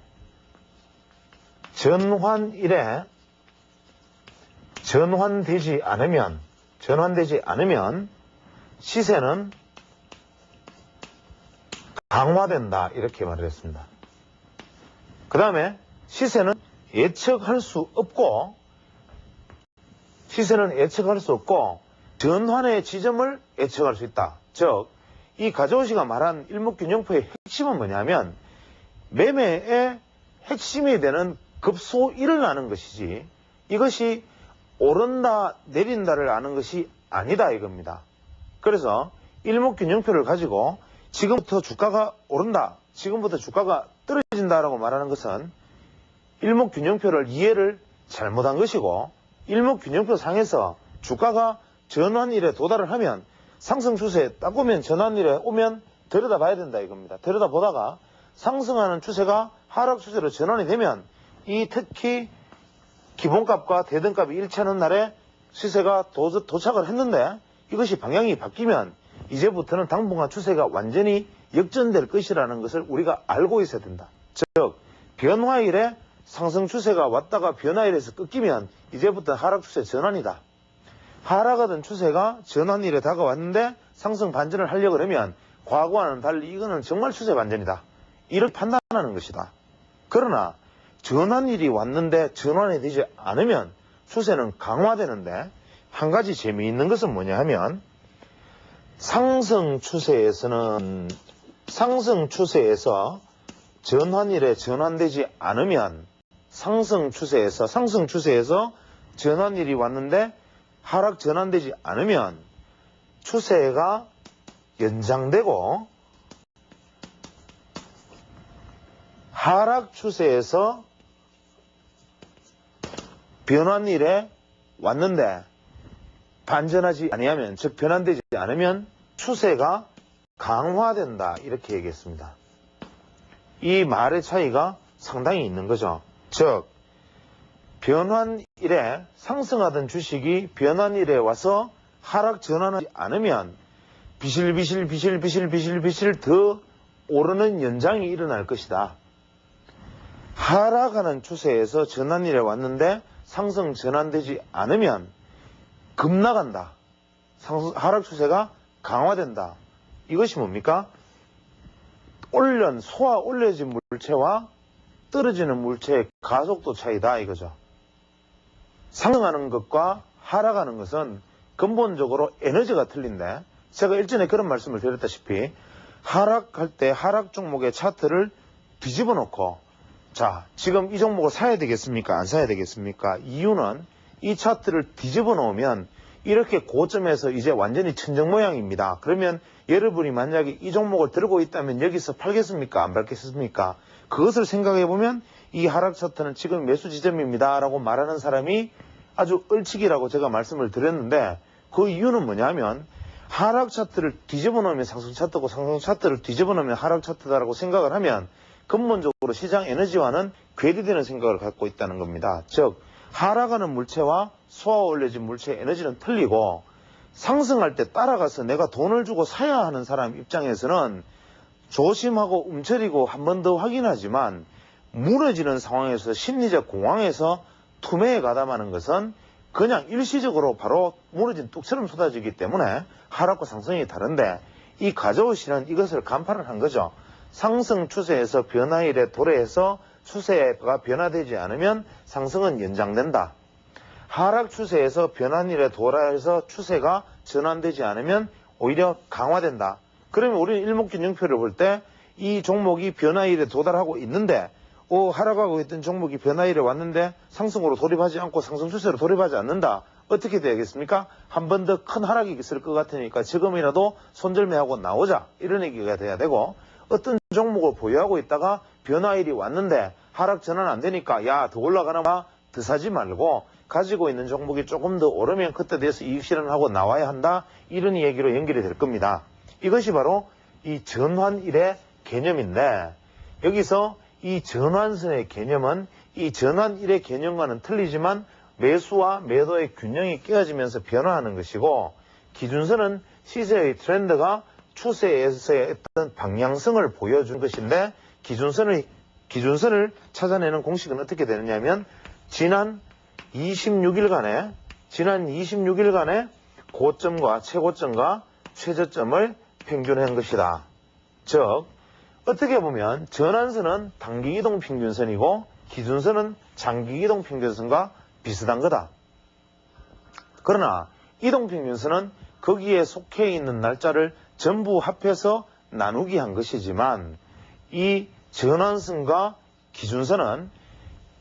전환되지 않으면 시세는 강화된다 이렇게 말을 했습니다. 그 다음에 시세는 예측할 수 없고 전환의 지점을 예측할 수 있다. 즉 이 가저우 씨가 말한 일목균형표의 핵심은 뭐냐면 매매의 핵심이 되는 급소일을 아는 것이지 이것이 오른다 내린다를 아는 것이 아니다 이겁니다. 그래서 일목균형표를 가지고 지금부터 주가가 오른다, 지금부터 주가가 떨어진다라고 말하는 것은 일목균형표를 이해를 잘못한 것이고 일목균형표 상에서 주가가 전환일에 도달을 하면 상승 추세에 딱 오면 전환일에 오면 들여다봐야 된다 이겁니다. 들여다보다가 상승하는 추세가 하락 추세로 전환이 되면 이 특히 기본값과 대등값이 일치하는 날에 시세가 도착을 했는데 이것이 방향이 바뀌면 이제부터는 당분간 추세가 완전히 역전될 것이라는 것을 우리가 알고 있어야 된다. 즉 변화일에 상승 추세가 왔다가 변화일에서 꺾이면 이제부터 하락 추세 전환이다. 하락하던 추세가 전환일에 다가왔는데 상승 반전을 하려고 그러면 과거와는 달리 이거는 정말 추세 반전이다. 이렇게 판단하는 것이다. 그러나 전환일이 왔는데 전환이 되지 않으면 추세는 강화되는데 한 가지 재미있는 것은 뭐냐 하면 상승 추세에서 전환일에 전환되지 않으면 상승 추세에서 전환일이 왔는데 하락 전환되지 않으면 추세가 연장되고 하락 추세에서 변환일에 왔는데 반전하지 아니하면 즉 변환되지 않으면 추세가 강화된다 이렇게 얘기했습니다. 이 말의 차이가 상당히 있는 거죠. 즉 변환일에 상승하던 주식이 변환일에 와서 하락 전환하지 않으면 비실비실 더 오르는 연장이 일어날 것이다. 하락하는 추세에서 전환일에 왔는데 상승 전환되지 않으면 급나간다. 하락 추세가 강화된다. 이것이 뭡니까? 쏘아 올려진 물체와 떨어지는 물체의 가속도 차이다 이거죠. 상승하는 것과 하락하는 것은 근본적으로 에너지가 틀린데 제가 일전에 그런 말씀을 드렸다시피 하락할 때 하락 종목의 차트를 뒤집어 놓고 자 지금 이 종목을 사야 되겠습니까? 안 사야 되겠습니까? 이유는 이 차트를 뒤집어 놓으면 이렇게 고점에서 이제 완전히 천정 모양입니다. 그러면 여러분이 만약에 이 종목을 들고 있다면 여기서 팔겠습니까? 안 팔겠습니까? 그것을 생각해 보면 이 하락 차트는 지금 매수 지점입니다 라고 말하는 사람이 아주 얼치기라고 제가 말씀을 드렸는데 그 이유는 뭐냐면 하락 차트를 뒤집어 놓으면 상승 차트고 상승 차트를 뒤집어 놓으면 하락 차트다라고 생각을 하면 근본적으로 시장 에너지와는 괴리되는 생각을 갖고 있다는 겁니다. 즉 하락하는 물체와 쏘아 올려진 물체의 에너지는 틀리고 상승할 때 따라가서 내가 돈을 주고 사야 하는 사람 입장에서는 조심하고 움츠리고 한 번 더 확인하지만 무너지는 상황에서 심리적 공황에서 투매에 가담하는 것은 그냥 일시적으로 바로 무너진 뚝처럼 쏟아지기 때문에 하락과 상승이 다른데 이 가저우 씨는 이것을 간파를 한 거죠. 상승 추세에서 변화일에 도래해서 추세가 변화되지 않으면 상승은 연장된다. 하락 추세에서 변환일에 도달해서 추세가 전환되지 않으면 오히려 강화된다. 그러면 우리는 일목균형표를 볼 때 이 종목이 변화일에 도달하고 있는데 하락하고 있던 종목이 변화일에 왔는데 상승으로 돌입하지 않고 상승 추세로 돌입하지 않는다. 어떻게 되겠습니까? 한 번 더 큰 하락이 있을 것 같으니까 지금이라도 손절매하고 나오자 이런 얘기가 돼야 되고 어떤 종목을 보유하고 있다가 변화일이 왔는데 하락 전환 안 되니까 야 더 올라가나 봐 더 사지 말고 가지고 있는 종목이 조금 더 오르면 그때 대해서 이익 실현하고 나와야 한다 이런 얘기로 연결이 될 겁니다. 이것이 바로 이 전환일의 개념인데 여기서 이 전환선의 개념은 이 전환일의 개념과는 틀리지만 매수와 매도의 균형이 깨어지면서 변화하는 것이고, 기준선은 시세의 트렌드가 추세에서의 어떤 방향성을 보여준 것인데, 기준선을 찾아내는 공식은 어떻게 되느냐면, 지난 26일간의 고점과 최고점과 최저점을 평균한 것이다. 즉, 어떻게 보면 전환선은 단기 이동 평균선이고 기준선은 장기 이동 평균선과 비슷한 거다. 그러나 이동 평균선은 거기에 속해 있는 날짜를 전부 합해서 나누기 한 것이지만, 이 전환선과 기준선은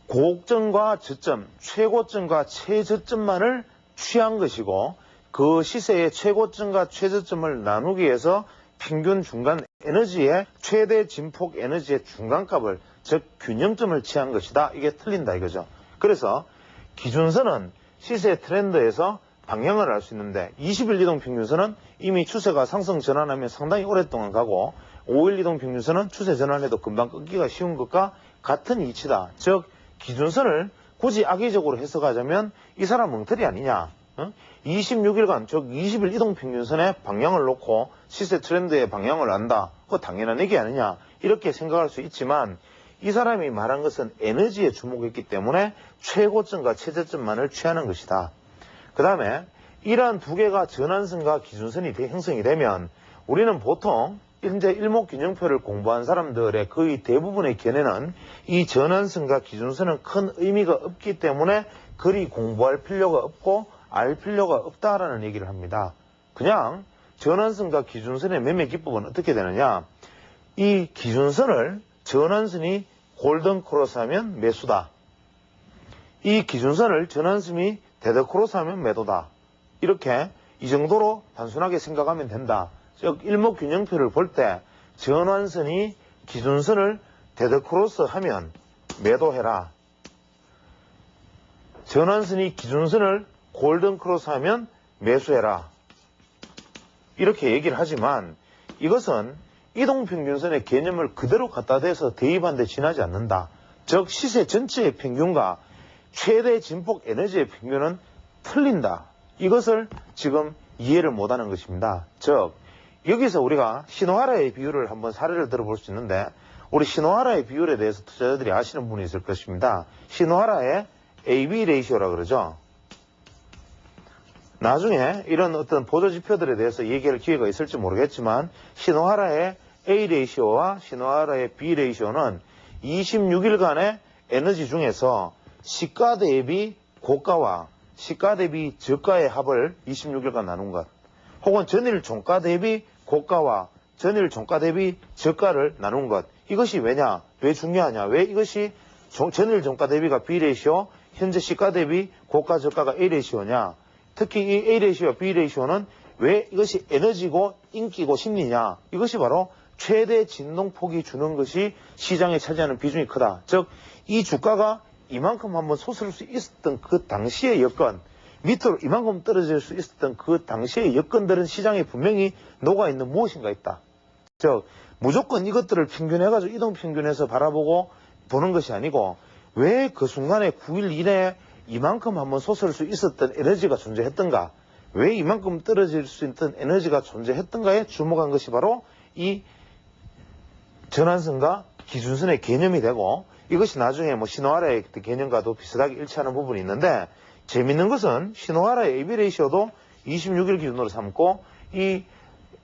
고점과 저점, 최고점과 최저점만을 취한 것이고, 그 시세의 최고점과 최저점을 나누기 위해서 평균 중간 에너지의 최대 진폭 에너지의 중간값을, 즉 균형점을 취한 것이다. 이게 틀린다 이거죠. 그래서 기준선은 시세 트렌드에서 방향을 알 수 있는데, 20일 이동 평균선은 이미 추세가 상승 전환하면 상당히 오랫동안 가고, 5일 이동 평균선은 추세 전환해도 금방 끊기가 쉬운 것과 같은 이치다. 즉 기준선을 굳이 악의적으로 해석하자면 이 사람 멍터리 아니냐. 26일간 즉 20일 이동 평균선의 방향을 놓고 시세 트렌드의 방향을 안다. 그거 당연한 얘기 아니냐. 이렇게 생각할 수 있지만, 이 사람이 말한 것은 에너지에 주목했기 때문에 최고점과 최저점만을 취하는 것이다. 그 다음에 이러한 두 개가 전환선과 기준선이 형성이 되면, 우리는 보통 현재 일목균형표를 공부한 사람들의 거의 대부분의 견해는 이 전환선과 기준선은 큰 의미가 없기 때문에 그리 공부할 필요가 없고 알 필요가 없다라는 얘기를 합니다. 그냥 전환선과 기준선의 매매 기법은 어떻게 되느냐. 이 기준선을 전환선이 골든 크로스 하면 매수다. 이 기준선을 전환선이 데드 크로스 하면 매도다. 이렇게 이 정도로 단순하게 생각하면 된다. 즉 일목균형표를 볼 때 전환선이 기준선을 데드 크로스 하면 매도해라. 전환선이 기준선을 골든 크로스 하면 매수해라. 이렇게 얘기를 하지만, 이것은 이동평균선의 개념을 그대로 갖다 대서 대입한데 지나지 않는다. 즉 시세 전체의 평균과 최대 진폭 에너지의 평균은 틀린다. 이것을 지금 이해를 못하는 것입니다. 즉 여기서 우리가 시노하라의 비율을 한번 사례를 들어볼 수 있는데, 우리 시노하라의 비율에 대해서 투자자들이 아시는 분이 있을 것입니다. 시노하라의 AB 레이시오라 그러죠. 나중에 이런 어떤 보조지표들에 대해서 얘기할 기회가 있을지 모르겠지만, 시노하라의 A 레이시오와 시노하라의 B 레이시오는 26일간의 에너지 중에서 시가 대비 고가와 시가 대비 저가의 합을 26일간 나눈 것, 혹은 전일 종가 대비 고가와 전일 종가 대비 저가를 나눈 것. 이것이 왜냐? 왜 중요하냐? 왜 이것이 전일 종가 대비가 B 레이시오, 현재 시가 대비 고가 저가가 A 레이시오냐? 특히 이 A 레이시오, B 레이시오는 왜 이것이 에너지고 인기고 심리냐? 이것이 바로 최대 진동폭이 주는 것이 시장에 차지하는 비중이 크다. 즉 이 주가가 이만큼 한번 솟을 수 있었던 그 당시의 여건, 밑으로 이만큼 떨어질 수 있었던 그 당시의 여건들은 시장에 분명히 녹아있는 무엇인가 있다. 즉 무조건 이것들을 평균해가지고 이동평균에서 바라보고 보는 것이 아니고, 왜 그 순간에 9일 이내에 이만큼 한번 솟을 수 있었던 에너지가 존재했던가, 왜 이만큼 떨어질 수 있던 에너지가 존재했던가에 주목한 것이 바로 이 전환선과 기준선의 개념이 되고, 이것이 나중에 뭐 시노하라의 개념과도 비슷하게 일치하는 부분이 있는데, 재밌는 것은 시노하라의 AB 레이시오도 26일 기준으로 삼고, 이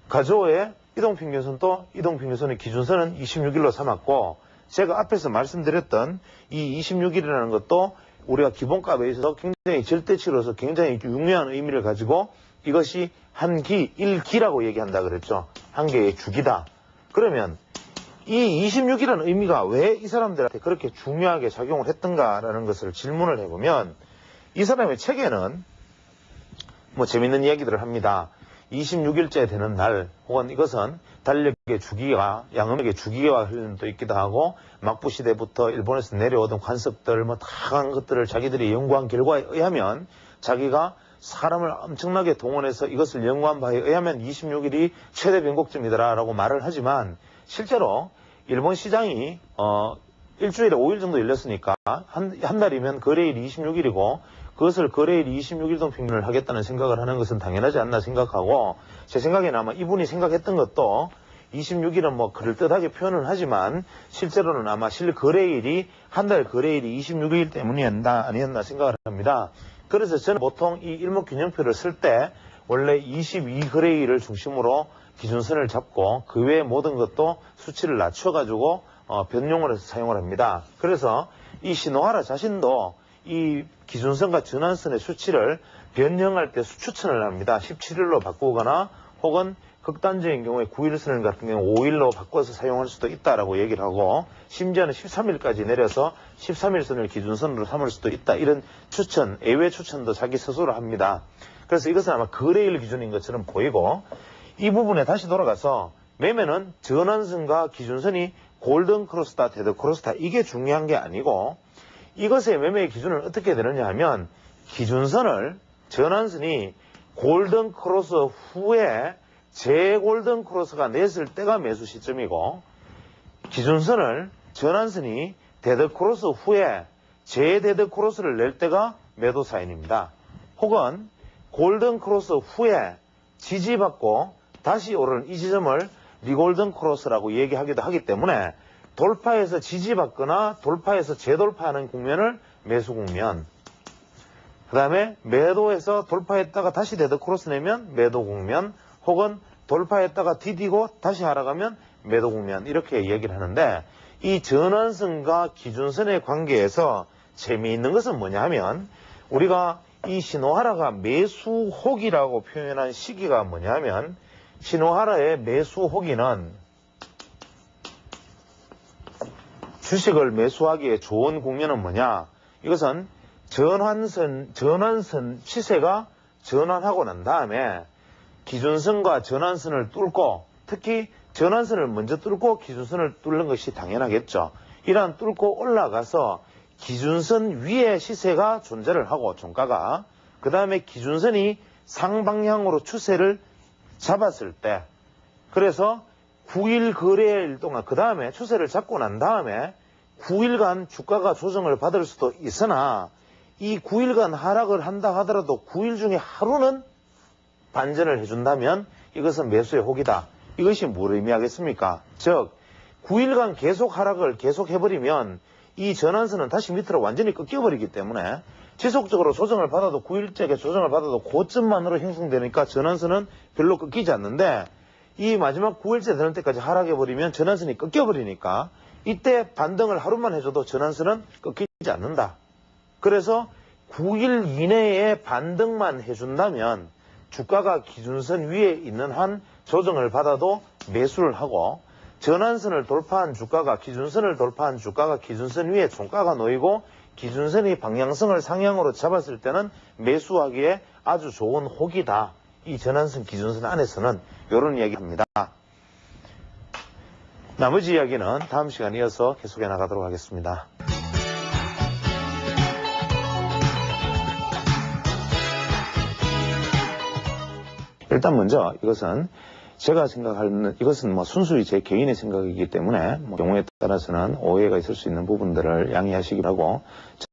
가조의 이동평균선도 이동평균선의 기준선은 26일로 삼았고, 제가 앞에서 말씀드렸던 이 26일이라는 것도 우리가 기본값에 있어서 굉장히 절대치로서 굉장히 중요한 의미를 가지고, 이것이 한 기, 1기라고 얘기한다 그랬죠. 한 개의 주기다. 그러면 이 26이라는 의미가 왜 이 사람들한테 그렇게 중요하게 작용을 했던가라는 것을 질문을 해보면, 이 사람의 책에는 뭐 재밌는 이야기들을 합니다. 26일째 되는 날, 혹은 이것은 달력의 주기와 양음의 주기와 관련도 있기도 하고, 막부시대부터 일본에서 내려오던 관습들 뭐 다양한 것들을 자기들이 연구한 결과에 의하면, 자기가 사람을 엄청나게 동원해서 이것을 연구한 바에 의하면 26일이 최대 변곡점이더라라고 말을 하지만, 실제로 일본 시장이 일주일에 5일 정도 열렸으니까 한 달이면 거래일이 26일이고, 그것을 거래일 26일동 평균을 하겠다는 생각을 하는 것은 당연하지 않나 생각하고, 제 생각에는 아마 이분이 생각했던 것도 26일은 뭐 그럴듯하게 표현은 하지만 실제로는 아마 실거래일이 한 달 거래일이 26일 때문이었나 아니었나 생각을 합니다. 그래서 저는 보통 이 일목균형표를 쓸 때 원래 22거래일을 중심으로 기준선을 잡고 그 외의 모든 것도 수치를 낮춰가지고 변용을 해서 사용을 합니다. 그래서 이 신호하라 자신도 이 기준선과 전환선의 수치를 변형할 때 추천을 합니다. 17일로 바꾸거나 혹은 극단적인 경우에 9일선 같은 경우 5일로 바꿔서 사용할 수도 있다라고 얘기를 하고, 심지어는 13일까지 내려서 13일선을 기준선으로 삼을 수도 있다, 이런 추천, 예외 추천도 자기 스스로 합니다. 그래서 이것은 아마 거래일 기준인 것처럼 보이고, 이 부분에 다시 돌아가서 매매는 전환선과 기준선이 골든 크로스다, 데드 크로스다, 이게 중요한 게 아니고, 이것의 매매의 기준은 어떻게 되느냐 하면, 기준선을 전환선이 골든 크로스 후에 제골든 크로스가 냈을 때가 매수 시점이고, 기준선을 전환선이 데드 크로스 후에 제데드 크로스를 낼 때가 매도 사인입니다. 혹은 골든 크로스 후에 지지받고 다시 오르는 이 지점을 리골든 크로스라고 얘기하기도 하기 때문에, 돌파해서 지지받거나 돌파해서 재돌파하는 국면을 매수 국면, 그 다음에 매도해서 돌파했다가 다시 데드 크로스 내면 매도 국면, 혹은 돌파했다가 디디고 다시 하락하면 매도 국면, 이렇게 얘기를 하는데, 이 전환선과 기준선의 관계에서 재미있는 것은 뭐냐 하면, 우리가 이 신호하라가 매수 호기라고 표현한 시기가 뭐냐 하면, 신호하라의 매수 호기는 주식을 매수하기에 좋은 국면은 뭐냐, 이것은 전환선 시세가 전환하고 난 다음에 기준선과 전환선을 뚫고, 특히 전환선을 먼저 뚫고 기준선을 뚫는 것이 당연하겠죠. 이러한 뚫고 올라가서 기준선 위에 시세가 존재를 하고, 종가가, 그 다음에 기준선이 상방향으로 추세를 잡았을 때, 그래서 9일 거래일 동안, 그 다음에 추세를 잡고 난 다음에 9일간 주가가 조정을 받을 수도 있으나, 이 9일간 하락을 한다 하더라도 9일 중에 하루는 반전을 해준다면 이것은 매수의 호기다. 이것이 뭘 의미하겠습니까? 즉 9일간 계속 하락을 계속 해버리면 이 전환선은 다시 밑으로 완전히 꺾여버리기 때문에, 지속적으로 조정을 받아도 9일째 조정을 받아도 고점만으로 형성되니까 전환선은 별로 꺾이지 않는데, 이 마지막 9일째 되는 때까지 하락해버리면 전환선이 꺾여버리니까 이때 반등을 하루만 해줘도 전환선은 꺾이지 않는다. 그래서 9일 이내에 반등만 해준다면 주가가 기준선 위에 있는 한 조정을 받아도 매수를 하고, 전환선을 돌파한 주가가 기준선을 돌파한 주가가 기준선 위에 종가가 놓이고 기준선이 방향성을 상향으로 잡았을 때는 매수하기에 아주 좋은 호기다. 이 전환선 기준선 안에서는 이런 이야기합니다. 나머지 이야기는 다음 시간에 이어서 계속해 나가도록 하겠습니다. 일단 먼저 이것은 제가 생각하는, 이것은 뭐 순수히 제 개인의 생각이기 때문에 경우에 따라서는 오해가 있을 수 있는 부분들을 양해하시기 바라고,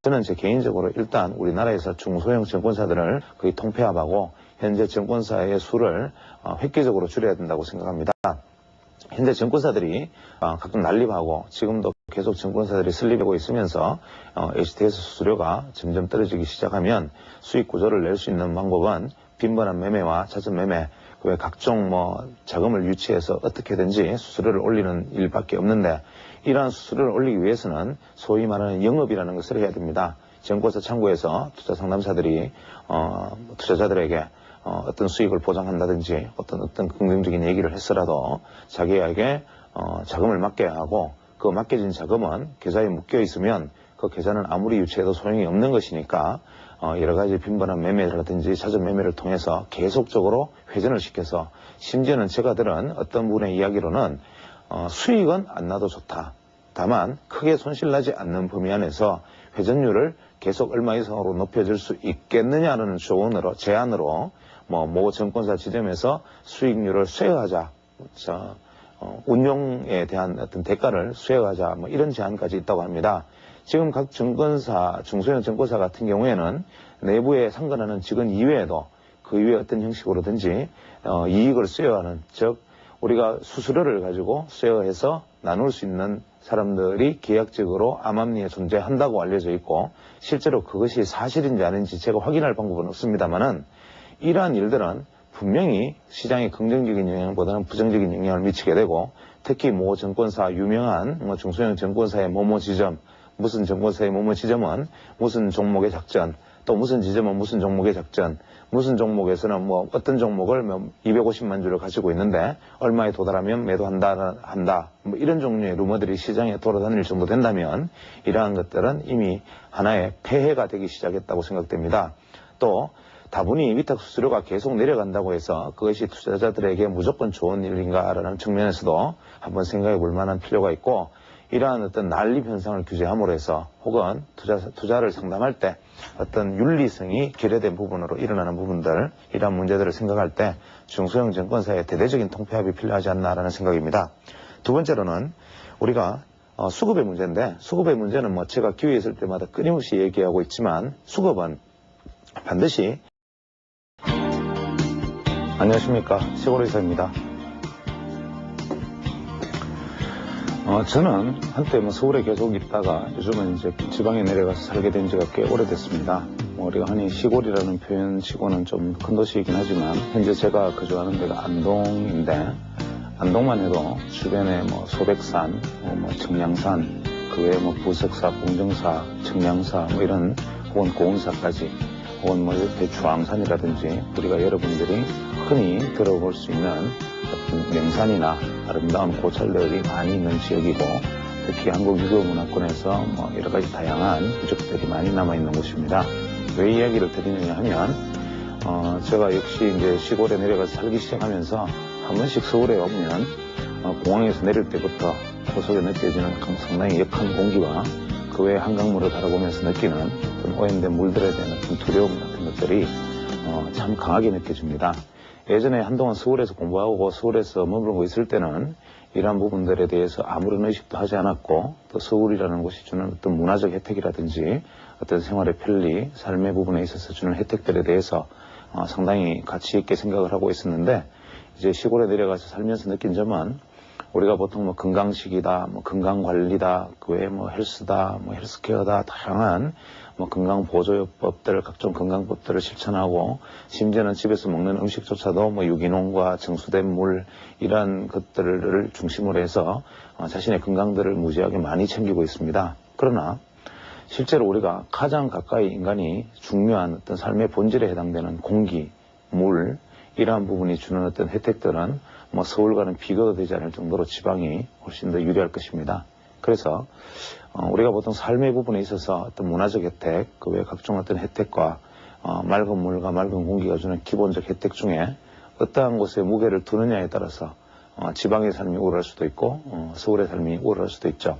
저는 제 개인적으로 일단 우리나라에서 중소형 증권사들을 거의 통폐합하고 현재 증권사의 수를 획기적으로 줄여야 된다고 생각합니다. 현재 증권사들이 가끔 난립하고 지금도 계속 증권사들이 설립하고 있으면서 HTS 수수료가 점점 떨어지기 시작하면 수익 구조를 낼 수 있는 방법은 빈번한 매매와 잦은 매매, 그 외 각종 자금을 유치해서 어떻게든지 수수료를 올리는 일밖에 없는데, 이러한 수수료를 올리기 위해서는 소위 말하는 영업이라는 것을 해야 됩니다. 증권사 창구에서 투자 상담사들이 투자자들에게 어떤 수익을 보장한다든지 어떤 긍정적인 얘기를 했더라도 자기에게 자금을 맡겨야 하고, 그 맡겨진 자금은 계좌에 묶여 있으면 그 계좌는 아무리 유치해도 소용이 없는 것이니까 여러 가지 빈번한 매매라든지 잦은 매매를 통해서 계속적으로 회전을 시켜서, 심지어는 제가 들은 어떤 분의 이야기로는 수익은 안 나도 좋다, 다만 크게 손실나지 않는 범위 안에서 회전율을 계속 얼마 이상으로 높여줄 수 있겠느냐는 제안으로 모 증권사 지점에서 수익률을 쇄화하자, 운용에 대한 어떤 대가를 쇄화하자, 이런 제안까지 있다고 합니다. 지금 각 증권사, 중소형 증권사 같은 경우에는 내부에 상관하는 직원 이외에도 그 이외에 어떤 형식으로든지 이익을 쉐어하는, 즉 우리가 수수료를 가지고 쉐어해서 나눌 수 있는 사람들이 계약적으로 암암리에 존재한다고 알려져 있고, 실제로 그것이 사실인지 아닌지 제가 확인할 방법은 없습니다만은, 이러한 일들은 분명히 시장에 긍정적인 영향보다는 부정적인 영향을 미치게 되고, 특히 모 증권사, 유명한 중소형 증권사의 모모 지점, 무슨 증권사의 모모 지점은 무슨 종목의 작전, 또 무슨 지점은 무슨 종목의 작전, 무슨 종목에서는 뭐 어떤 종목을 250만 주를 가지고 있는데 얼마에 도달하면 매도한다, 뭐 이런 종류의 루머들이 시장에 돌아다닐 정도 된다면 이러한 것들은 이미 하나의 폐해가 되기 시작했다고 생각됩니다. 또 다분히 위탁 수수료가 계속 내려간다고 해서 그것이 투자자들에게 무조건 좋은 일인가라는 측면에서도 한번 생각해 볼 만한 필요가 있고, 이러한 어떤 난립 현상을 규제함으로 해서 혹은 투자를 상담할 때 어떤 윤리성이 결여된 부분으로 일어나는 부분들, 이러한 문제들을 생각할 때 중소형 증권사의 대대적인 통폐합이 필요하지 않나라는 생각입니다. 두 번째로는 우리가 수급의 문제인데, 수급의 문제는 뭐 제가 기회에 있을 때마다 끊임없이 얘기하고 있지만, 수급은 반드시 안녕하십니까, 시골의사입니다. 저는 한때 서울에 계속 있다가 요즘은 이제 지방에 내려가서 살게 된 지가 꽤 오래됐습니다. 우리가 흔히 시골이라는 표현 치고는 좀 큰 도시이긴 하지만, 현재 제가 거주하는 데가 안동인데, 안동만 해도 주변에 소백산, 청량산, 그 외에 부석사, 공정사, 청량사, 이런, 혹은 고운사까지, 혹은 옆에 주황산이라든지, 우리가 여러분들이 흔히 들어볼 수 있는 어떤 명산이나 아름다운 고찰들이 많이 있는 지역이고, 특히 한국 유교문화권에서 여러 가지 다양한 유적들이 많이 남아있는 곳입니다. 왜 이야기를 드리느냐 하면, 제가 역시 이제 시골에 내려가서 살기 시작하면서 한 번씩 서울에 오면 공항에서 내릴 때부터 그 속에 느껴지는 상당히 역한 공기와 그 외에 한강물을 바라보면서 느끼는 어떤 오염된 물들에 대한 어떤 두려움 같은 것들이 참 강하게 느껴집니다. 예전에 한동안 서울에서 공부하고 서울에서 머물고 있을 때는 이러한 부분들에 대해서 아무런 의식도 하지 않았고, 또 서울이라는 곳이 주는 어떤 문화적 혜택이라든지 어떤 생활의 편리, 삶의 부분에 있어서 주는 혜택들에 대해서 상당히 가치 있게 생각을 하고 있었는데, 이제 시골에 내려가서 살면서 느낀 점은 우리가 보통 건강식이다, 건강관리다, 그 외에 헬스다, 헬스케어다, 다양한 건강보조법들, 각종 건강법들을 실천하고, 심지어는 집에서 먹는 음식조차도 유기농과 정수된 물, 이러한 것들을 중심으로 해서 자신의 건강들을 무지하게 많이 챙기고 있습니다. 그러나 실제로 우리가 가장 가까이 인간이 중요한 어떤 삶의 본질에 해당되는 공기, 물, 이러한 부분이 주는 어떤 혜택들은 서울과는 비교가 되지 않을 정도로 지방이 훨씬 더 유리할 것입니다. 그래서 우리가 보통 삶의 부분에 있어서 어떤 문화적 혜택, 그 외 각종 어떤 혜택과 맑은 물과 맑은 공기가 주는 기본적 혜택 중에 어떠한 곳에 무게를 두느냐에 따라서 지방의 삶이 우월할 수도 있고 서울의 삶이 우월할 수도 있죠.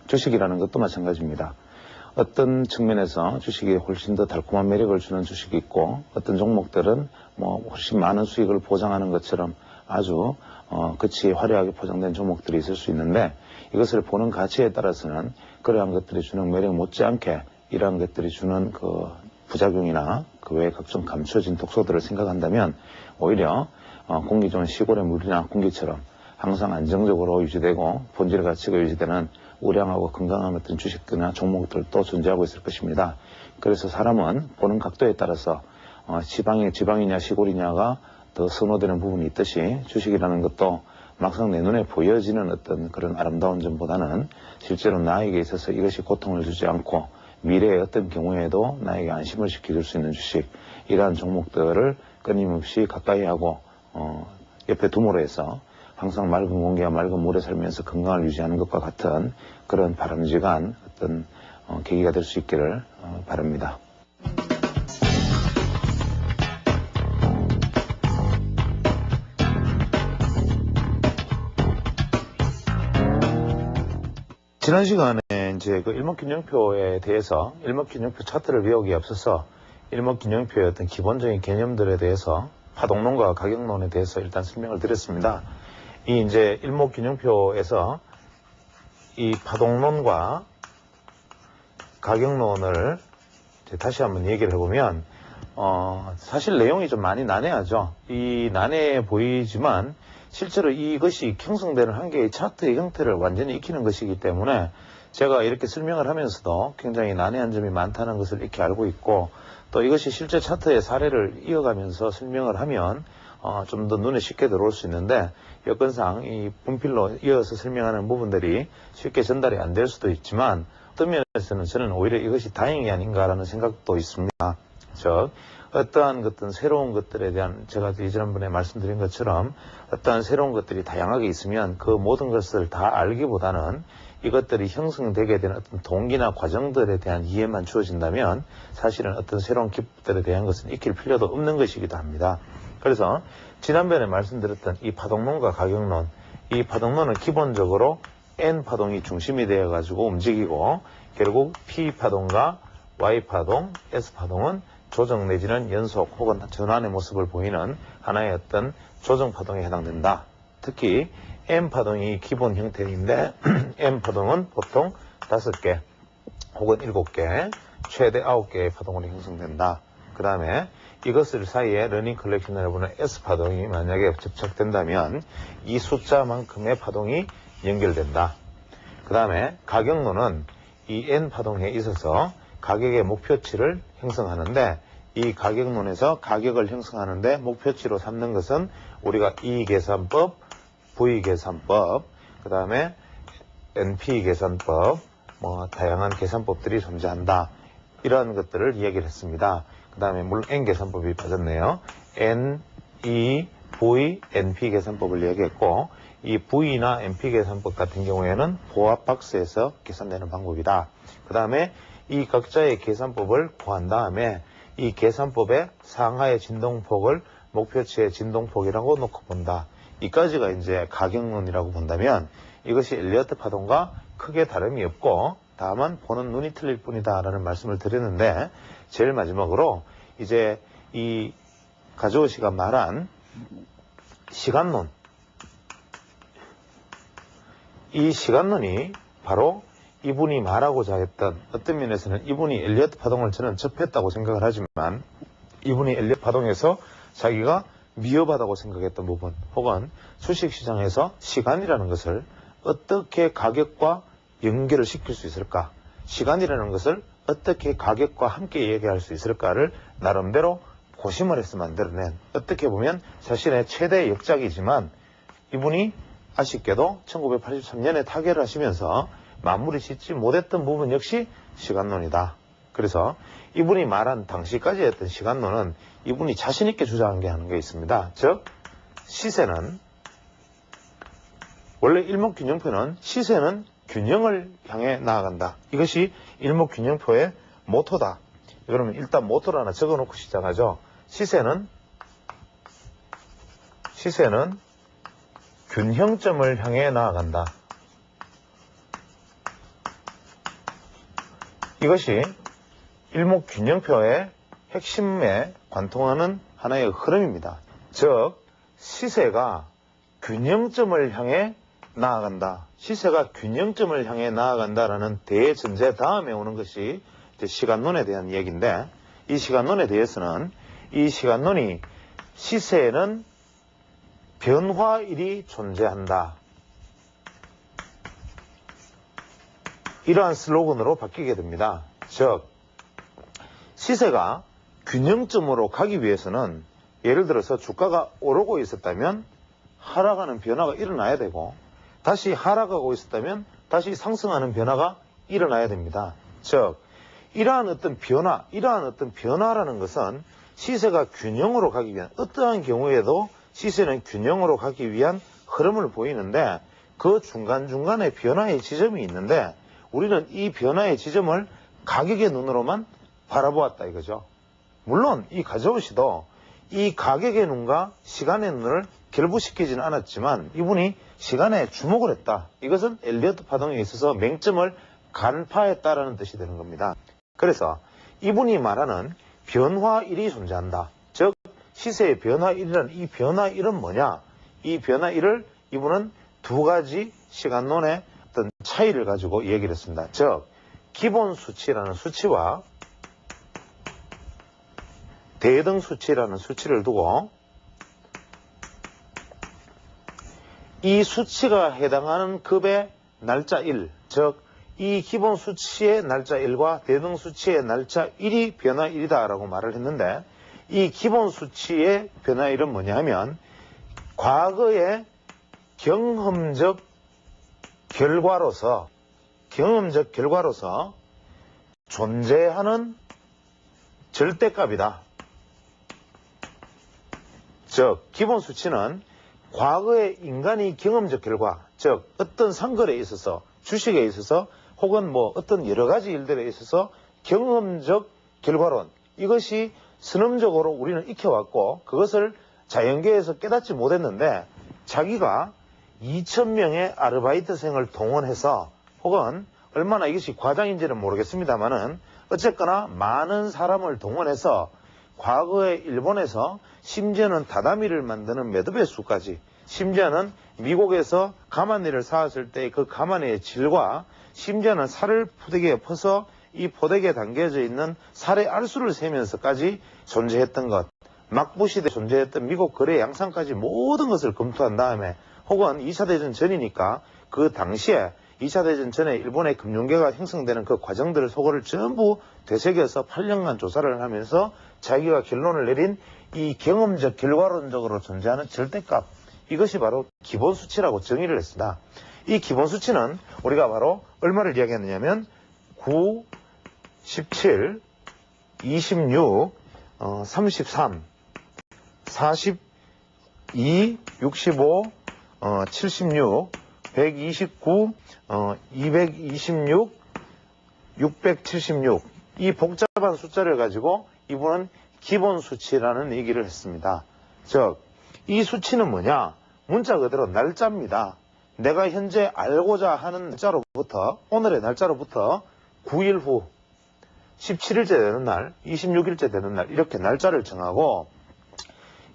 주식이라는 것도 마찬가지입니다. 어떤 측면에서 주식이 훨씬 더 달콤한 매력을 주는 주식이 있고, 어떤 종목들은 훨씬 많은 수익을 보장하는 것처럼 아주 그치 화려하게 포장된 종목들이 있을 수 있는데, 이것을 보는 가치에 따라서는 그러한 것들이 주는 매력 못지않게 이러한 것들이 주는 그 부작용이나 그 외에 각종 감춰진 독소들을 생각한다면, 오히려 공기 좋은 시골의 물이나 공기처럼 항상 안정적으로 유지되고 본질의 가치가 유지되는 우량하고 건강한 어떤 주식들이나 종목들도 존재하고 있을 것입니다. 그래서 사람은 보는 각도에 따라서 지방이냐 시골이냐가 더 선호되는 부분이 있듯이, 주식이라는 것도 막상 내 눈에 보여지는 어떤 그런 아름다운 점보다는 실제로 나에게 있어서 이것이 고통을 주지 않고 미래의 어떤 경우에도 나에게 안심을 시켜줄 수 있는 주식, 이러한 종목들을 끊임없이 가까이 하고 옆에 두므로 해서 항상 맑은 공기와 맑은 물에 살면서 건강을 유지하는 것과 같은 그런 바람직한 어떤 계기가 될 수 있기를 바랍니다. 지난 시간에 이제 그 일목균형표에 대해서 일목균형표 차트를 배우기에 앞서서 일목균형표의 어떤 기본적인 개념들에 대해서 파동론과 가격론에 대해서 일단 설명을 드렸습니다. 이 이제 일목균형표에서 이 파동론과 가격론을 다시 한번 얘기를 해보면, 사실 내용이 좀 많이 난해하죠. 이 난해해 보이지만 실제로 이것이 형성되는 한 개의 차트의 형태를 완전히 익히는 것이기 때문에 제가 이렇게 설명을 하면서도 굉장히 난해한 점이 많다는 것을 익히 알고 있고, 또 이것이 실제 차트의 사례를 이어가면서 설명을 하면 좀 더 눈에 쉽게 들어올 수 있는데, 여건상 이 분필로 이어서 설명하는 부분들이 쉽게 전달이 안 될 수도 있지만, 어떤 면에서는 저는 오히려 이것이 다행이 아닌가라는 생각도 있습니다. 즉, 어떠한 어떤 새로운 것들에 대한, 제가 지난번에 말씀드린 것처럼 어떠한 새로운 것들이 다양하게 있으면 그 모든 것을 다 알기보다는 이것들이 형성되게 되는 어떤 동기나 과정들에 대한 이해만 주어진다면 사실은 어떤 새로운 기법들에 대한 것은 익힐 필요도 없는 것이기도 합니다. 그래서 지난번에 말씀드렸던 이 파동론과 가격론, 이 파동론은 기본적으로 N파동이 중심이 되어 가지고 움직이고, 결국 P파동과 Y파동, S파동은 조정 내지는 연속 혹은 전환의 모습을 보이는 하나의 어떤 조정파동에 해당된다. 특히 M파동이 기본 형태인데 M파동은 보통 5개 혹은 7개, 최대 9개의 파동으로 형성된다. 그 다음에 이것을 사이에 러닝 컬렉션을 해보는 S파동이 만약에 접착된다면 이 숫자만큼의 파동이 연결된다. 그 다음에 가격론은 이 N파동에 있어서 가격의 목표치를 형성하는데, 이 가격론에서 가격을 형성하는데 목표치로 삼는 것은 우리가 E계산법, V계산법, 그 다음에 NP계산법, 다양한 계산법들이 존재한다. 이러한 것들을 이야기를 했습니다. 그 다음에 물론 N계산법이 빠졌네요. N, E, V, NP 계산법을 이야기했고, 이 V나 NP 계산법 같은 경우에는 보합 박스에서 계산되는 방법이다. 그 다음에 이 각자의 계산법을 구한 다음에 이 계산법의 상하의 진동폭을 목표치의 진동폭이라고 놓고 본다. 이까지가 이제 가격론이라고 본다면 이것이 엘리어트 파동과 크게 다름이 없고 다만 보는 눈이 틀릴 뿐이다 라는 말씀을 드렸는데, 제일 마지막으로 이제 이 가즈오 씨가 말한 시간론, 이 시간론이 바로 이분이 말하고자 했던, 어떤 면에서는 이분이 엘리어트 파동을 저는 접했다고 생각을 하지만 이분이 엘리어트 파동에서 자기가 미흡하다고 생각했던 부분, 혹은 주식시장에서 시간이라는 것을 어떻게 가격과 연결을 시킬 수 있을까, 시간이라는 것을 어떻게 가격과 함께 얘기할 수 있을까를 나름대로 고심을 해서 만들어낸, 어떻게 보면 자신의 최대 역작이지만 이분이 아쉽게도 1983년에 타결을 하시면서 마무리 짓지 못했던 부분 역시 시간론이다. 그래서 이분이 말한 당시까지 했던 시간론은 이분이 자신있게 주장한 게 하는 게 있습니다. 즉, 시세는, 원래 일목균형표는 시세는 균형을 향해 나아간다. 이것이 일목균형표의 모토다. 그러면 일단 모토를 하나 적어놓고 시작하죠. 시세는 균형점을 향해 나아간다. 이것이 일목균형표의 핵심에 관통하는 하나의 흐름입니다. 즉, 시세가 균형점을 향해 나아간다. 시세가 균형점을 향해 나아간다라는 대전제 다음에 오는 것이 이제 시간론에 대한 얘기인데, 이 시간론에 대해서는 이 시간론이 시세에는 변화일이 존재한다. 이러한 슬로건으로 바뀌게 됩니다. 즉, 시세가 균형점으로 가기 위해서는 예를 들어서 주가가 오르고 있었다면 하락하는 변화가 일어나야 되고, 다시 하락하고 있었다면 다시 상승하는 변화가 일어나야 됩니다. 즉, 이러한 어떤 변화라는 것은 시세가 균형으로 가기 위한, 어떠한 경우에도 시세는 균형으로 가기 위한 흐름을 보이는데, 그 중간중간에 변화의 지점이 있는데 우리는 이 변화의 지점을 가격의 눈으로만 바라보았다 이거죠. 물론 이 가즈오 씨도 이 가격의 눈과 시간의 눈을 결부시키지는 않았지만 이분이 시간에 주목을 했다. 이것은 엘리어트 파동에 있어서 맹점을 간파했다라는 뜻이 되는 겁니다. 그래서 이분이 말하는 변화일이 존재한다. 즉, 시세의 변화일이라는 이 변화일은 뭐냐? 이 변화일을 이분은 두 가지 시간론의 어떤 차이를 가지고 얘기를 했습니다. 즉, 기본 수치라는 수치와 대등 수치라는 수치를 두고 이 수치가 해당하는 급의 날짜 1, 즉 이 기본 수치의 날짜 1과 대등 수치의 날짜 1이 변화 1이다 라고 말을 했는데, 이 기본 수치의 변화 1은 뭐냐 하면 과거의 경험적 결과로서 존재하는 절대값이다. 즉 기본 수치는 과거의 인간이 경험적 결과, 즉 어떤 상거래에 있어서, 주식에 있어서, 혹은 뭐 어떤 여러 가지 일들에 있어서 경험적 결과론, 이것이 선험적으로 우리는 익혀왔고 그것을 자연계에서 깨닫지 못했는데, 자기가 2,000명의 아르바이트생을 동원해서, 혹은 얼마나 이것이 과장인지는 모르겠습니다만은 어쨌거나 많은 사람을 동원해서 과거에 일본에서 심지어는 다다미를 만드는 매듭배수까지, 심지어는 미국에서 가마니를 사왔을 때 그 가마니의 질과, 심지어는 살을 포대기에 퍼서 이 포대기에 담겨져 있는 살의 알수를 세면서까지 존재했던 것, 막부시대에 존재했던 미국 거래 양상까지 모든 것을 검토한 다음에, 혹은 2차 대전 전이니까 그 당시에 2차 대전 전에 일본의 금융계가 형성되는 그 과정들을 소거를 전부 되새겨서 8년간 조사를 하면서 자기가 결론을 내린 이 경험적 결과론적으로 존재하는 절대값, 이것이 바로 기본 수치라고 정의를 했습니다. 이 기본 수치는 우리가 바로 얼마를 이야기했느냐면 9, 17, 26, 33, 42, 65, 76, 129, 226, 676, 이 복잡한 숫자를 가지고 이분은 기본 수치라는 얘기를 했습니다. 즉, 이 수치는 뭐냐? 문자 그대로 날짜입니다. 내가 현재 알고자 하는 날짜로부터, 오늘의 날짜로부터 9일 후 17일째 되는 날, 26일째 되는 날, 이렇게 날짜를 정하고,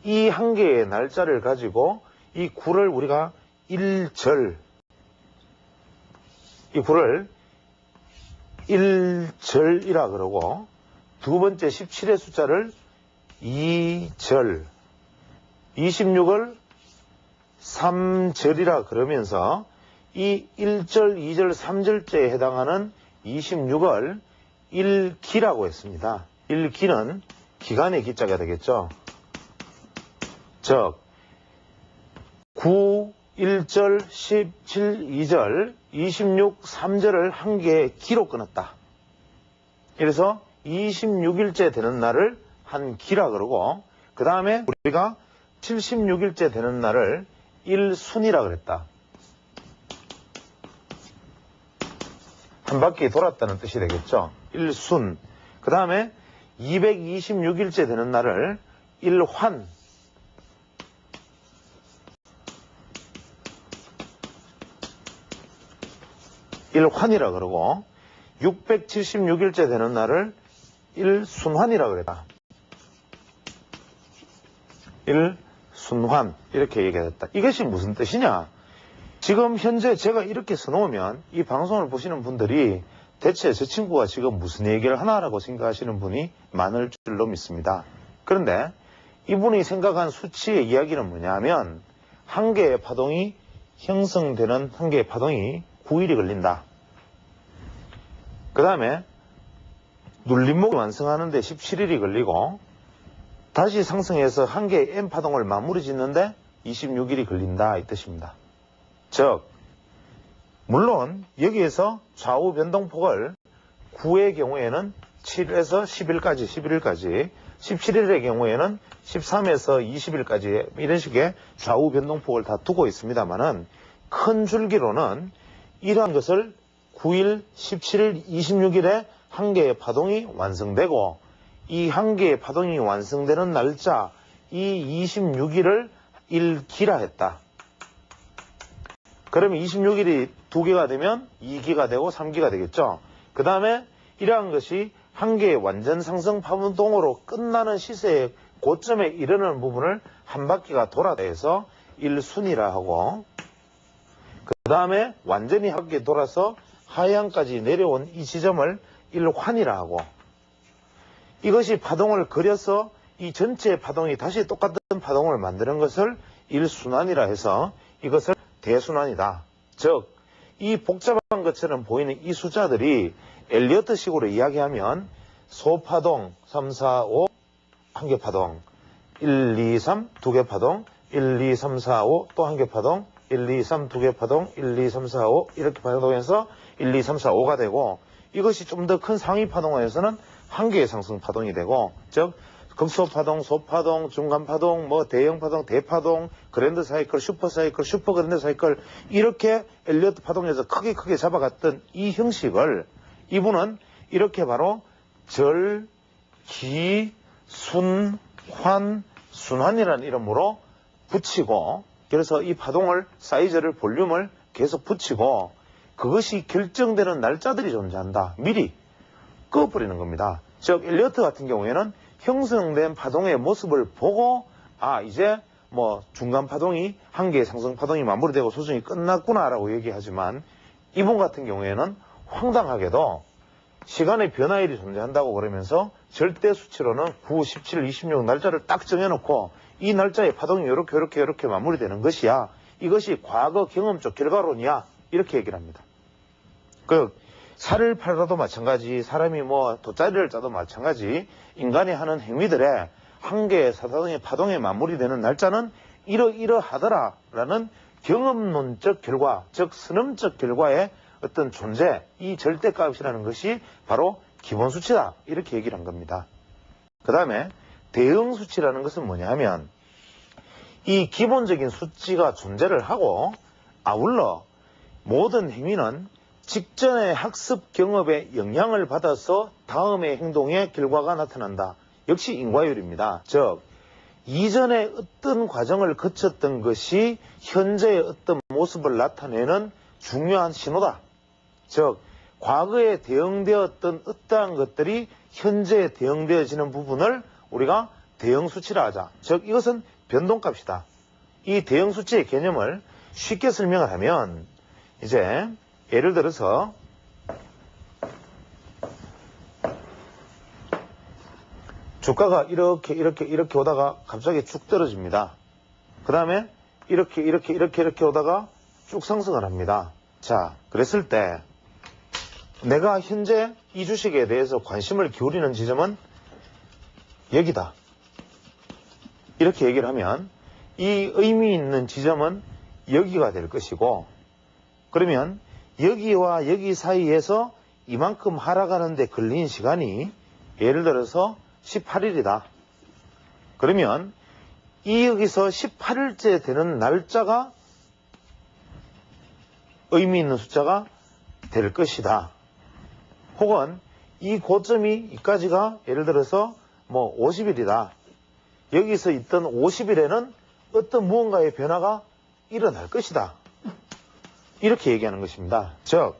이 한 개의 날짜를 가지고 이 9를 우리가 일절, 이 9를 일절이라 그러고, 두 번째 17의 숫자를 2절, 26을 3절이라 그러면서 이 1절, 2절, 3절째에 해당하는 26을 1기라고 했습니다. 1기는 기간의 기자가 되겠죠. 즉 9, 1절, 17, 2절, 26, 3절을 한 개의 기로 끊었다. 그래서 26일째 되는 날을 한 기라 그러고, 그 다음에 우리가 76일째 되는 날을 1순이라 그랬다. 한 바퀴 돌았다는 뜻이 되겠죠. 1순. 그 다음에 226일째 되는 날을 1환. 1환이라 그러고, 676일째 되는 날을 1순환이라 그랬다. 1순환. 이렇게 얘기했다. 이것이 무슨 뜻이냐? 지금 현재 제가 이렇게 써놓으면 이 방송을 보시는 분들이 대체 저 친구가 지금 무슨 얘기를 하나라고 생각하시는 분이 많을 줄로 믿습니다. 그런데 이분이 생각한 수치의 이야기는 뭐냐 하면, 한 개의 파동이 형성되는 한 개의 파동이 9일이 걸린다. 그 다음에 눌림목을 완성하는데 17일이 걸리고, 다시 상승해서 한 개의 M파동을 마무리 짓는데 26일이 걸린다, 이 뜻입니다. 즉, 물론 여기에서 좌우 변동폭을 9의 경우에는 7에서 10일까지, 11일까지, 17일의 경우에는 13에서 20일까지 이런 식의 좌우 변동폭을 다 두고 있습니다만은, 큰 줄기로는 이러한 것을 9일, 17일, 26일에 한 개의 파동이 완성되고, 이 한 개의 파동이 완성되는 날짜, 이 26일을 1기라 했다. 그러면 26일이 2개가 되면 2기가 되고 3기가 되겠죠. 그 다음에 이러한 것이 한 개의 완전 상승 파동으로 끝나는 시세의 고점에 이르는 부분을 한 바퀴가 돌아서 1순이라 하고, 그 다음에 완전히 한 바퀴 돌아서 하향까지 내려온 이 지점을 일환이라 하고, 이것이 파동을 그려서 이 전체 파동이 다시 똑같은 파동을 만드는 것을 일순환이라 해서 이것을 대순환이다. 즉, 이 복잡한 것처럼 보이는 이 숫자들이 엘리어트식으로 이야기하면 소파동 3, 4, 5 한 개 파동, 1, 2, 3 두 개 파동, 1, 2, 3, 4, 5 또 한 개 파동, 1, 2, 3 두 개 파동, 1, 2, 3, 4, 5 이렇게 파동해서 1, 2, 3, 4, 5가 되고, 이것이 좀 더 큰 상위 파동에서는 한 개의 상승 파동이 되고, 즉 극소파동, 소파동, 중간파동, 뭐 대형파동, 대파동, 그랜드 사이클, 슈퍼 사이클, 슈퍼 그랜드 사이클, 이렇게 엘리어트 파동에서 크게 잡아갔던 이 형식을 이분은 이렇게 바로 절, 기, 순, 환, 순환이라는 이름으로 붙이고, 그래서 이 파동을, 사이즈를, 볼륨을 계속 붙이고, 그것이 결정되는 날짜들이 존재한다. 미리 꺼버리는 겁니다. 즉 엘리어트 같은 경우에는 형성된 파동의 모습을 보고, 아, 이제 뭐 중간 파동이 한 개의 상승 파동이 마무리되고 소정이 끝났구나라고 얘기하지만, 이분 같은 경우에는 황당하게도 시간의 변화일이 존재한다고 그러면서 절대 수치로는 9, 17, 26 날짜를 딱 정해놓고 이 날짜에 파동이 이렇게 마무리되는 것이야. 이것이 과거 경험적 결과론이야. 이렇게 얘기를 합니다. 살을 팔아도 마찬가지, 사람이 뭐 돗자리를 짜도 마찬가지, 인간이 하는 행위들의 한 개의 사사동의 파동에 마무리되는 날짜는 이러하더라라는 경험론적 결과, 즉 선험적 결과의 어떤 존재, 이 절대값이라는 것이 바로 기본수치다. 이렇게 얘기를 한 겁니다. 그 다음에 대응수치라는 것은 뭐냐 하면, 이 기본적인 수치가 존재를 하고 아울러 모든 행위는 직전의 학습 경험에 영향을 받아서 다음의 행동의 결과가 나타난다. 역시 인과율입니다. 즉 이전에 어떤 과정을 거쳤던 것이 현재의 어떤 모습을 나타내는 중요한 신호다. 즉 과거에 대응되었던 어떠한 것들이 현재에 대응되어지는 부분을 우리가 대응수치라 하자. 즉 이것은 변동값이다. 이 대응수치의 개념을 쉽게 설명을 하면, 이제 예를 들어서 주가가 이렇게 오다가 갑자기 쭉 떨어집니다. 그 다음에 이렇게 오다가 쭉 상승을 합니다. 자, 그랬을 때 내가 현재 이 주식에 대해서 관심을 기울이는 지점은 여기다. 이렇게 얘기를 하면 이 의미 있는 지점은 여기가 될 것이고, 그러면 여기와 여기 사이에서 이만큼 하락하는데 걸린 시간이 예를 들어서 18일이다. 그러면 이 여기서 18일째 되는 날짜가 의미 있는 숫자가 될 것이다. 혹은 이 고점이 이까지가 예를 들어서 뭐 50일이다. 여기서 있던 50일에는 어떤 무언가의 변화가 일어날 것이다. 이렇게 얘기하는 것입니다. 즉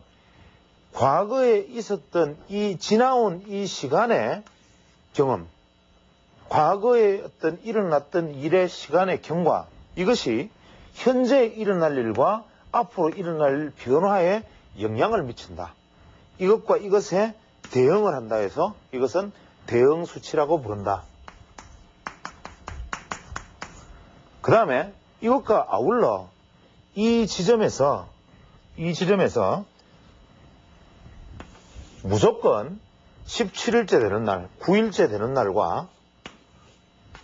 과거에 있었던 이 지나온 이 시간의 경험, 과거에 어떤 일어났던 일의 시간의 경과, 이것이 현재 일어날 일과 앞으로 일어날 변화에 영향을 미친다. 이것과 이것에 대응을 한다 해서 이것은 대응수치라고 부른다. 그 다음에 이것과 아울러 이 지점에서 무조건 17일째 되는 날, 9일째 되는 날과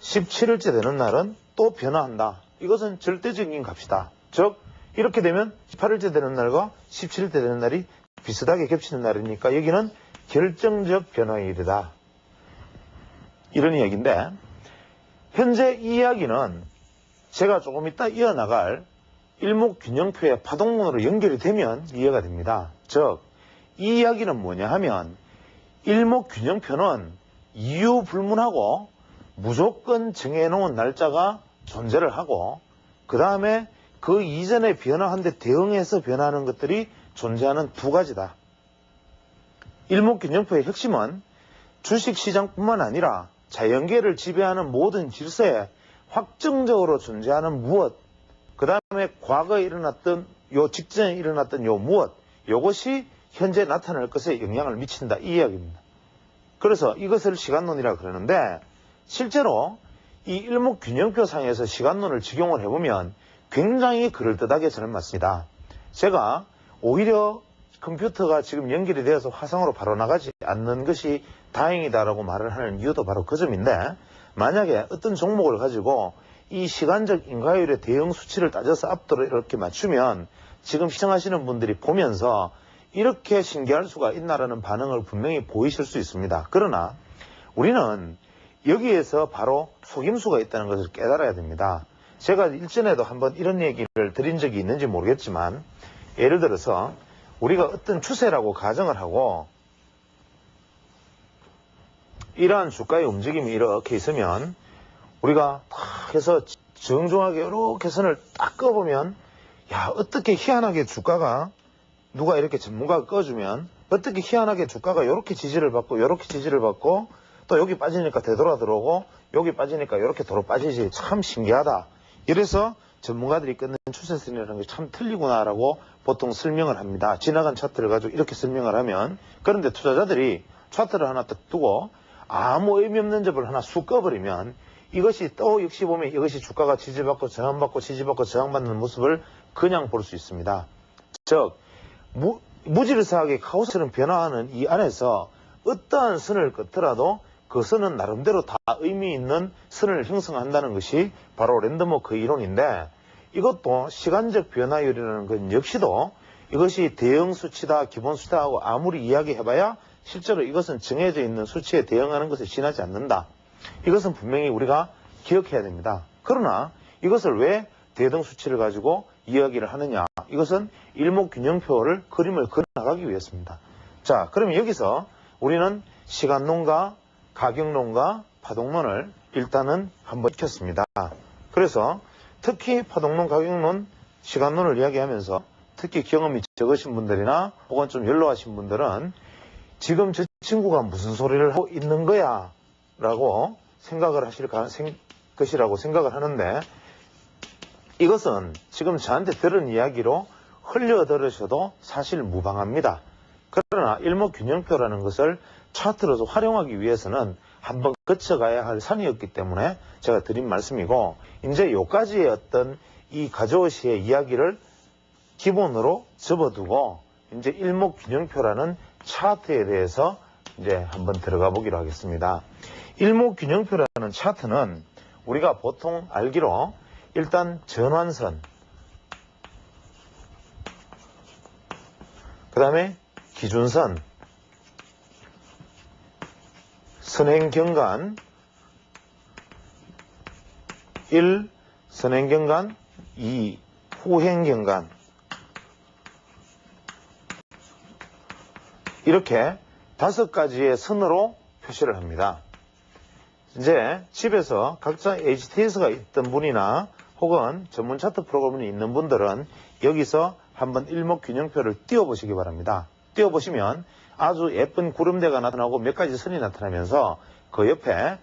17일째 되는 날은 또 변화한다. 이것은 절대적인 값이다. 즉 이렇게 되면 18일째 되는 날과 17일째 되는 날이 비슷하게 겹치는 날이니까 여기는 결정적 변화의 일이다. 이런 이야기인데, 현재 이 이야기는 제가 조금 이따 이어나갈 일목균형표의 파동론으로 연결이 되면 이해가 됩니다. 즉 이 이야기는 뭐냐 하면, 일목균형표는 이유불문하고 무조건 정해놓은 날짜가 존재를 하고, 그 다음에 그 이전에 변화한 데 대응해서 변화하는 것들이 존재하는 두 가지다. 일목균형표의 핵심은 주식시장뿐만 아니라 자연계를 지배하는 모든 질서에 확정적으로 존재하는 무엇, 그 다음에 과거에 일어났던 요 직전에 일어났던 요 무엇, 요것이 현재 나타날 것에 영향을 미친다 이 이야기입니다. 그래서 이것을 시간론이라 그러는데 실제로 이 일목균형표 상에서 시간론을 적용을 해보면 굉장히 그럴듯하게 저는 맞습니다. 제가 오히려 컴퓨터가 지금 연결이 되어서 화상으로 바로 나가지 않는 것이 다행이다라고 말을 하는 이유도 바로 그 점인데 만약에 어떤 종목을 가지고 이 시간적 인과율의 대응 수치를 따져서 앞뒤로 이렇게 맞추면 지금 시청하시는 분들이 보면서 이렇게 신기할 수가 있나라는 반응을 분명히 보이실 수 있습니다. 그러나 우리는 여기에서 바로 속임수가 있다는 것을 깨달아야 됩니다. 제가 일전에도 한번 이런 얘기를 드린 적이 있는지 모르겠지만 예를 들어서 우리가 어떤 추세라고 가정을 하고 이러한 주가의 움직임이 이렇게 있으면 우리가 딱 해서 정중하게 이렇게 선을 딱 꺼보면 야 어떻게 희한하게 주가가 누가 이렇게 전문가가 꺼주면 어떻게 희한하게 주가가 이렇게 지지를 받고 이렇게 지지를 받고 또 여기 빠지니까 되돌아 들어오고 여기 빠지니까 이렇게 도로 빠지지 참 신기하다. 이래서 전문가들이 끊는 추세선이라는 게 참 틀리구나라고 보통 설명을 합니다. 지나간 차트를 가지고 이렇게 설명을 하면 그런데 투자자들이 차트를 하나 딱 두고 아무 의미 없는 접을 하나 쑥 꺼버리면 이것이 또 역시 보면 이것이 주가가 지지받고 저항받고 지지받고 저항받는 모습을 그냥 볼 수 있습니다. 즉 무질서하게 카오스처럼 변화하는 이 안에서 어떠한 선을 긋더라도 그 선은 나름대로 다 의미 있는 선을 형성한다는 것이 바로 랜덤워크 이론인데 이것도 시간적 변화율이라는 건 역시도 이것이 대응 수치다 기본 수치다하고 아무리 이야기해봐야 실제로 이것은 정해져 있는 수치에 대응하는 것에 지나지 않는다. 이것은 분명히 우리가 기억해야 됩니다. 그러나 이것을 왜 대등 수치를 가지고 이야기를 하느냐. 이것은 일목균형표를 그림을 그려나가기 위해서입니다. 자, 그러면 여기서 우리는 시간론과 가격론과 파동론을 일단은 한번 익혔습니다. 그래서 특히 파동론, 가격론, 시간론을 이야기하면서 특히 경험이 적으신 분들이나 혹은 좀 연로하신 분들은 지금 저 친구가 무슨 소리를 하고 있는 거야 라고 생각을 하실 것이라고 생각을 하는데 이것은 지금 저한테 들은 이야기로 흘려 들으셔도 사실 무방합니다. 그러나 일목균형표라는 것을 차트로서 활용하기 위해서는 한번 거쳐가야 할 산이었기 때문에 제가 드린 말씀이고 이제 요까지의 어떤 이 가조시의 이야기를 기본으로 접어두고 이제 일목균형표라는 차트에 대해서 이제 한번 들어가 보기로 하겠습니다. 일목균형표라는 차트는 우리가 보통 알기로 일단 전환선, 그 다음에 기준선, 선행경관 1, 선행경관 2, 후행경관 이렇게 5가지의 선으로 표시를 합니다. 이제 집에서 각자 HTS가 있던 분이나 혹은 전문 차트 프로그램이 있는 분들은 여기서 한번 일목균형표를 띄워보시기 바랍니다. 띄워보시면 아주 예쁜 구름대가 나타나고 몇 가지 선이 나타나면서 그 옆에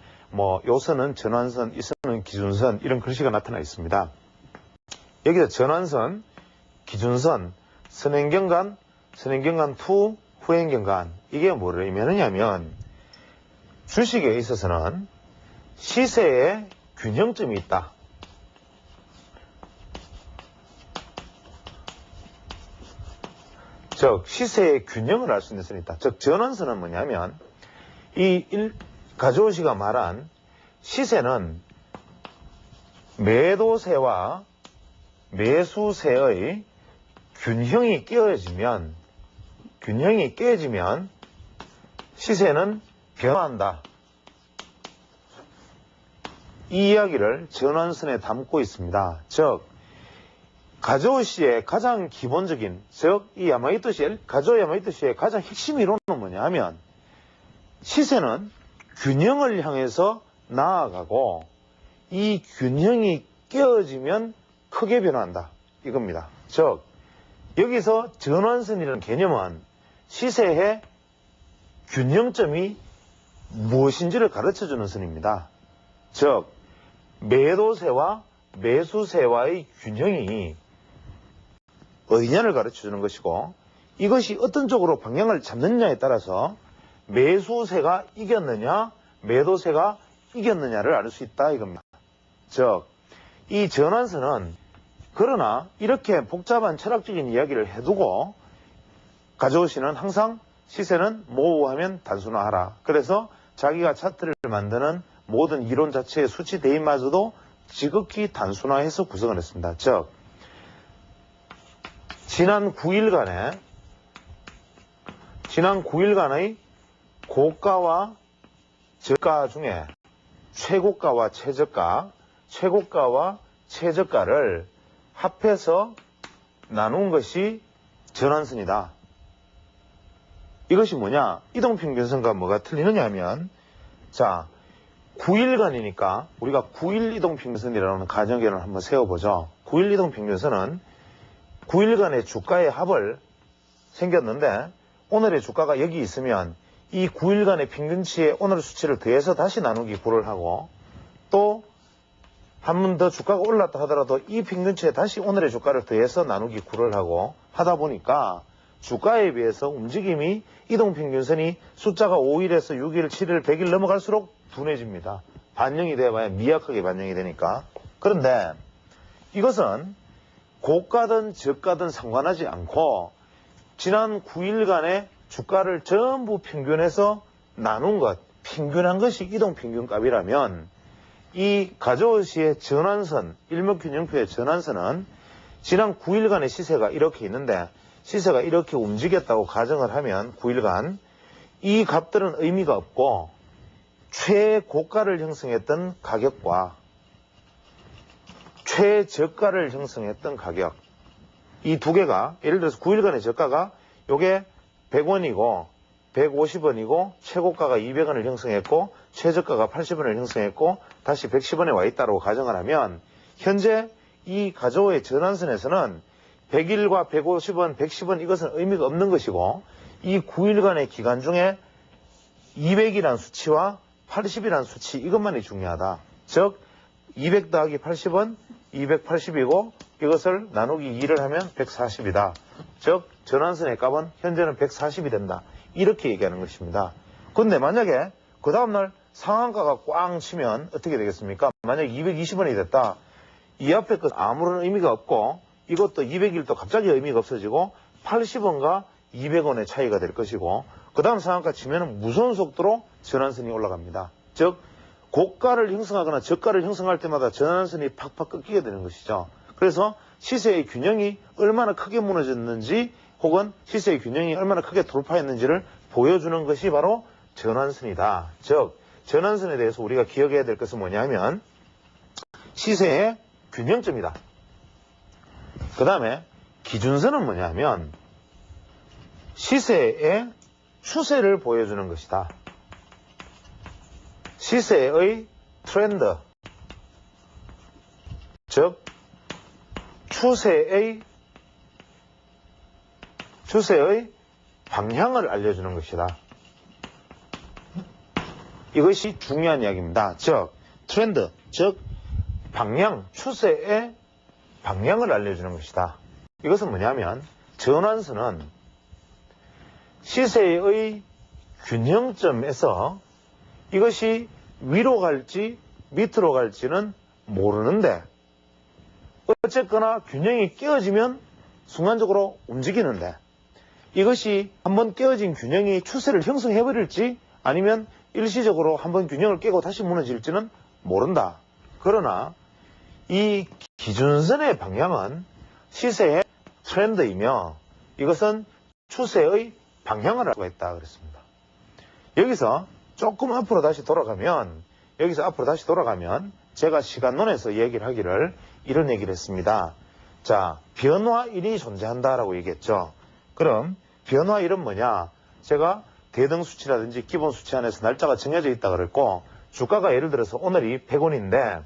요 선은 전환선, 이 선은 기준선 이런 글씨가 나타나 있습니다. 여기서 전환선, 기준선, 선행경관, 선행경관 2, 후행경관 이게 뭐를 의미하느냐면 주식에 있어서는 시세에 균형점이 있다. 즉 시세의 균형을 알 수 있는 선이 있다. 즉 전환선은 뭐냐면 가조시가 말한 시세는 매도세와 매수세의 균형이 깨어지면 시세는 변화한다. 이 이야기를 전환선에 담고 있습니다. 즉 가조시의 가장 기본적인 이 가조 야마이토시의 가장 핵심 이론은 뭐냐 하면 시세는 균형을 향해서 나아가고 이 균형이 깨어지면 크게 변화한다. 이겁니다. 즉 여기서 전환선이라는 개념은 시세의 균형점이 무엇인지를 가르쳐주는 선입니다. 즉 매도세와 매수세와의 균형이 어디냐를 가르쳐주는 것이고 이것이 어떤 쪽으로 방향을 잡느냐에 따라서 매수세가 이겼느냐, 매도세가 이겼느냐를 알 수 있다 이겁니다. 즉, 이 전환선은 그러나 이렇게 복잡한 철학적인 이야기를 해두고 가져오 씨는 항상 시세는 모호하면 단순화하라. 그래서 자기가 차트를 만드는 모든 이론 자체의 수치 대입마저도 지극히 단순화해서 구성을 했습니다. 즉, 지난 9일간의 고가와 저가 중에 최고가와 최저가, 최고가와 최저가를 합해서 나눈 것이 전환선이다. 이것이 뭐냐? 이동평균선과 뭐가 틀리느냐 하면, 자, 9일간이니까 우리가 9일 이동평균선이라는 가정계를 한번 세워보죠. 9일 이동평균선은 9일간의 주가의 합을 생겼는데 오늘의 주가가 여기 있으면 이 9일간의 평균치의 오늘 수치를 더해서 다시 나누기 9를 하고, 또 한 번 더 주가가 올랐다 하더라도 이 평균치에 다시 오늘의 주가를 더해서 나누기 9를 하고 하다 보니까 주가에 비해서 움직임이 이동평균선이 숫자가 5일에서 6일, 7일, 100일 넘어갈수록 둔해집니다. 반영이 돼봐야 미약하게 반영이 되니까. 그런데 이것은 고가든 저가든 상관하지 않고 지난 9일간의 주가를 전부 평균해서 나눈 것, 평균한 것이 이동평균값이라면 이 가져오 씨의 전환선, 일목균형표의 전환선은 지난 9일간의 시세가 이렇게 있는데 시세가 이렇게 움직였다고 가정을 하면 9일간 이 값들은 의미가 없고 최고가를 형성했던 가격과 최저가를 형성했던 가격, 이 두 개가 예를 들어서 9일간의 저가가 요게 100원이고 150원이고 최고가가 200원을 형성했고 최저가가 80원을 형성했고 다시 110원에 와 있다고 가정을 하면 현재 이 가져오의 전환선에서는 100일과 150원, 110원 이것은 의미가 없는 것이고 이 9일간의 기간 중에 200이란 수치와 80이란 수치 이것만이 중요하다. 즉 200 더하기 80은 280이고 이것을 나누기 2를 하면 140이다. 즉 전환선의 값은 현재는 140이 된다. 이렇게 얘기하는 것입니다. 근데 만약에 그 다음날 상한가가 꽝 치면 어떻게 되겠습니까? 만약에 220원이 됐다. 이 앞에 것 아무런 의미가 없고 이것도 200일도 갑자기 의미가 없어지고 80원과 200원의 차이가 될 것이고 그 다음 상한가 치면 무서운 속도로 전환선이 올라갑니다. 즉 고가를 형성하거나 저가를 형성할 때마다 전환선이 팍팍 꺾이게 되는 것이죠. 그래서 시세의 균형이 얼마나 크게 무너졌는지 혹은 시세의 균형이 얼마나 크게 돌파했는지를 보여주는 것이 바로 전환선이다. 즉 전환선에 대해서 우리가 기억해야 될 것은 뭐냐면 시세의 균형점이다. 그 다음에 기준선은 뭐냐면 시세의 추세를 보여주는 것이다. 시세의 트렌드, 즉 추세의 방향을 알려주는 것이다. 이것이 중요한 이야기입니다. 즉 트렌드, 즉 방향, 추세의 방향을 알려주는 것이다. 이것은 뭐냐면 전환선은 시세의 균형점에서 이것이 위로 갈지 밑으로 갈지는 모르는데 어쨌거나 균형이 깨어지면 순간적으로 움직이는데 이것이 한번 깨어진 균형이 추세를 형성해버릴지 아니면 일시적으로 한번 균형을 깨고 다시 무너질지는 모른다. 그러나 이 기준선의 방향은 시세의 트렌드이며 이것은 추세의 방향을 알 수가 있다 그랬습니다. 여기서 조금 앞으로 다시 돌아가면 제가 시간론에서 얘기를 하기를 이런 얘기를 했습니다. 자, 변화일이 존재한다라고 얘기했죠. 그럼 변화일은 뭐냐? 제가 대등수치라든지 기본수치 안에서 날짜가 정해져 있다 그랬고 주가가 예를 들어서 오늘이 100원인데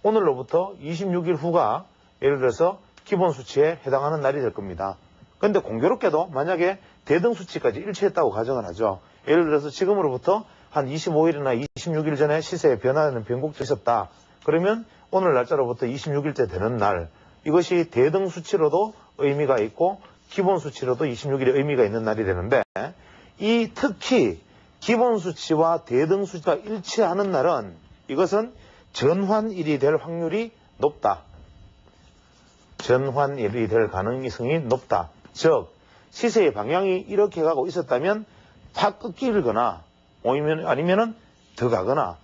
오늘로부터 26일 후가 예를 들어서 기본수치에 해당하는 날이 될 겁니다. 그런데 공교롭게도 만약에 대등수치까지 일치했다고 가정을 하죠. 예를 들어서 지금으로부터 한 25일이나 26일 전에 시세에 변화하는 변곡점이 있었다. 그러면 오늘 날짜로부터 26일째 되는 날 이것이 대등수치로도 의미가 있고 기본 수치로도 26일이 의미가 있는 날이 되는데, 이 특히 기본 수치와 대등 수치가 일치하는 날은 이것은 전환일이 될 확률이 높다. 전환일이 될 가능성이 높다. 즉 시세의 방향이 이렇게 가고 있었다면 팍 꺾이거나 아니면은 더 가거나,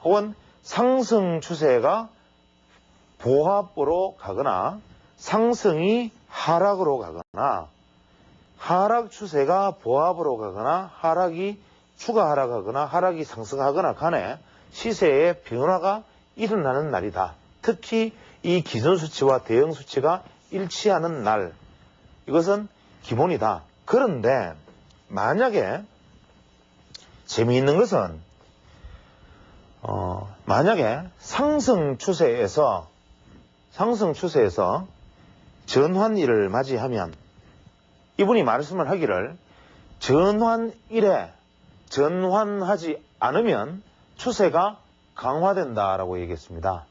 혹은 상승 추세가 보합으로 가거나 상승이 하락으로 가거나 하락 추세가 보합으로 가거나 하락이 추가 하락하거나 하락이 상승하거나 간에 시세의 변화가 일어나는 날이다. 특히 이 기준 수치와 대응 수치가 일치하는 날, 이것은 기본이다. 그런데 만약에 재미있는 것은 만약에 상승 추세에서 전환일을 맞이하면 이분이 말씀을 하기를 전환일에 전환하지 않으면 추세가 강화된다라고 얘기했습니다.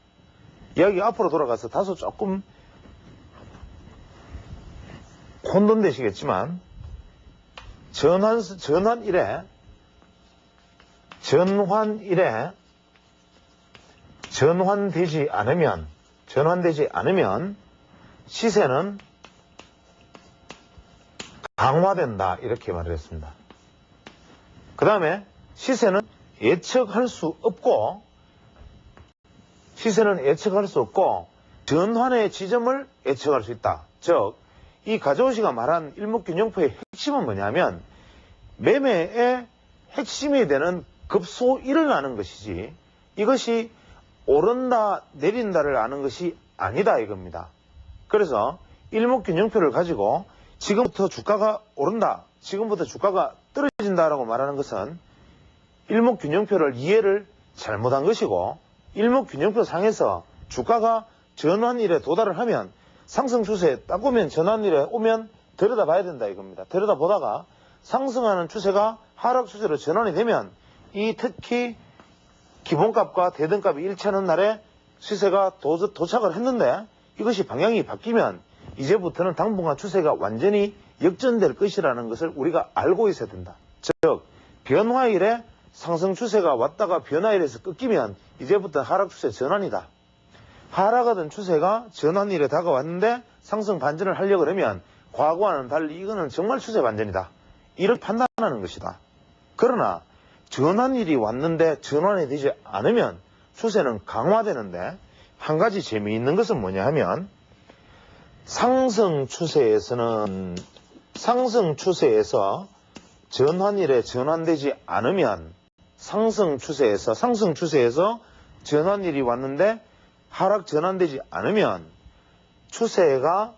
이야기 앞으로 돌아가서 다소 조금 혼돈되시겠지만 전환일에 전환되지 않으면 시세는 강화된다, 이렇게 말을 했습니다. 그 다음에 시세는 예측할 수 없고 전환의 지점을 예측할 수 있다. 즉 이 가저우시가 말한 일목균형표의 핵심은 뭐냐면 매매의 핵심이 되는 급소일을 아는 것이지 이것이 오른다 내린다를 아는 것이 아니다 이겁니다. 그래서 일목균형표를 가지고 지금부터 주가가 오른다, 지금부터 주가가 떨어진다라고 말하는 것은 일목균형표를 이해를 잘못한 것이고, 일목균형표 상에서 주가가 전환일에 도달을 하면 상승 추세에 딱 오면 전환일에 오면 들여다봐야 된다 이겁니다. 들여다보다가 상승하는 추세가 하락 추세로 전환이 되면 이 특히 기본값과 대등값이 일치하는 날에 시세가 도착을 했는데 이것이 방향이 바뀌면 이제부터는 당분간 추세가 완전히 역전될 것이라는 것을 우리가 알고 있어야 된다. 즉 변화일에 상승 추세가 왔다가 변화일에서 꺾이면 이제부터 하락 추세 전환이다. 하락하던 추세가 전환일에 다가왔는데 상승 반전을 하려고 그러면 과거와는 달리 이거는 정말 추세 반전이다, 이렇게 판단하는 것이다. 그러나 전환일이 왔는데 전환이 되지 않으면 추세는 강화되는데, 한 가지 재미있는 것은 뭐냐 하면 상승 추세에서 전환일에 전환되지 않으면 상승 추세에서 전환일이 왔는데 하락 전환되지 않으면 추세가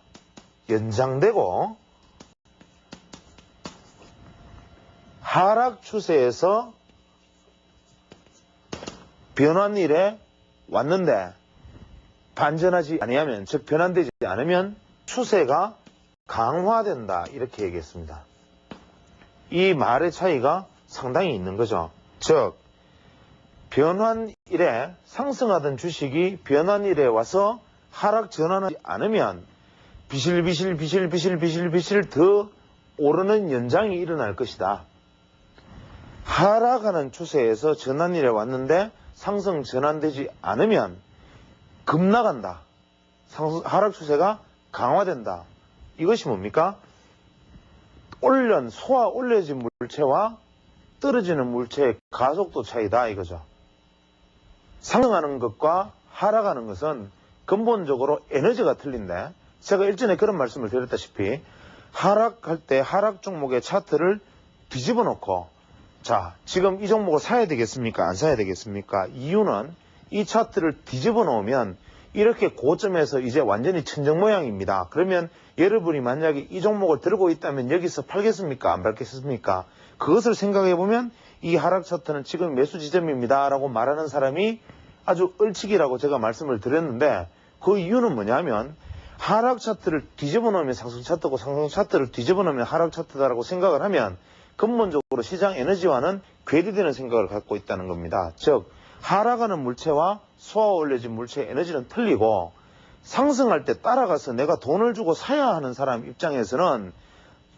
연장되고, 하락 추세에서 변환일에 왔는데 반전하지 아니하면, 즉 변환되지 않으면 추세가 강화된다, 이렇게 얘기했습니다. 이 말의 차이가 상당히 있는 거죠. 즉 변환일에 상승하던 주식이 변환일에 와서 하락 전환하지 않으면 비실비실 더 오르는 연장이 일어날 것이다. 하락하는 추세에서 전환일에 왔는데 상승 전환되지 않으면 급나간다. 하락 추세가 강화된다. 이것이 뭡니까? 쏘아 올려진 물체와 떨어지는 물체의 가속도 차이다 이거죠. 상승하는 것과 하락하는 것은 근본적으로 에너지가 틀린데, 제가 일전에 그런 말씀을 드렸다시피 하락할 때 하락 종목의 차트를 뒤집어 놓고 자, 지금 이 종목을 사야 되겠습니까? 안 사야 되겠습니까? 이유는 이 차트를 뒤집어 놓으면 이렇게 고점에서 이제 완전히 천정 모양입니다. 그러면 여러분이 만약에 이 종목을 들고 있다면 여기서 팔겠습니까? 안 팔겠습니까? 그것을 생각해 보면 이 하락 차트는 지금 매수 지점입니다 라고 말하는 사람이 아주 얼치기라고 제가 말씀을 드렸는데, 그 이유는 뭐냐면 하락 차트를 뒤집어 놓으면 상승 차트고 상승 차트를 뒤집어 놓으면 하락 차트다라고 생각을 하면 근본적으로 시장 에너지와는 괴리되는 생각을 갖고 있다는 겁니다. 즉 하락하는 물체와 쏘아 올려진 물체의 에너지는 틀리고, 상승할 때 따라가서 내가 돈을 주고 사야 하는 사람 입장에서는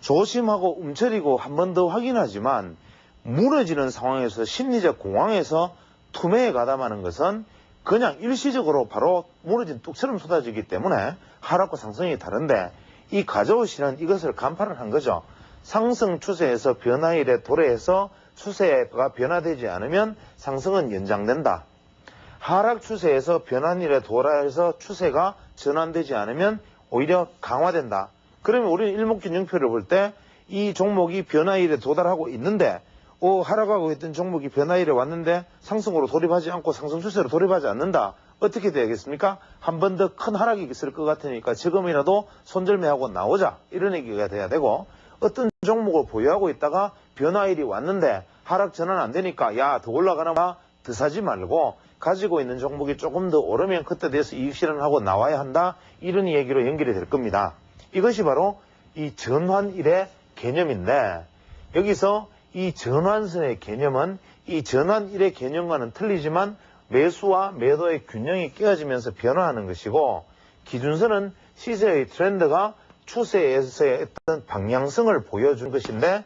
조심하고 움츠리고 한 번 더 확인하지만 무너지는 상황에서 심리적 공황에서 투매에 가담하는 것은 그냥 일시적으로 바로 무너진 뚝처럼 쏟아지기 때문에 하락과 상승이 다른데 이 가져오시는 이것을 간파를 한 거죠. 상승 추세에서 변화일에 도래해서 추세가 변화되지 않으면 상승은 연장된다. 하락 추세에서 변환일에 도래해서 추세가 전환되지 않으면 오히려 강화된다. 그러면 우리는 일목균형표를 볼 때 이 종목이 변화일에 도달하고 있는데 하락하고 있던 종목이 변화일에 왔는데 상승으로 돌입하지 않고 상승 추세로 돌입하지 않는다. 어떻게 돼야겠습니까? 한 번 더 큰 하락이 있을 것 같으니까 지금이라도 손절매하고 나오자. 이런 얘기가 돼야 되고 어떤 종목을 보유하고 있다가 변화일이 왔는데 하락 전환 안 되니까 야 더 올라가나 봐. 더 사지 말고 가지고 있는 종목이 조금 더 오르면 그때 대해서 이익 실현하고 나와야 한다. 이런 얘기로 연결이 될 겁니다. 이것이 바로 이 전환일의 개념인데 여기서 이 전환선의 개념은 이 전환일의 개념과는 틀리지만 매수와 매도의 균형이 깨어지면서 변화하는 것이고 기준선은 시세의 트렌드가 추세에서의 어떤 방향성을 보여준 것인데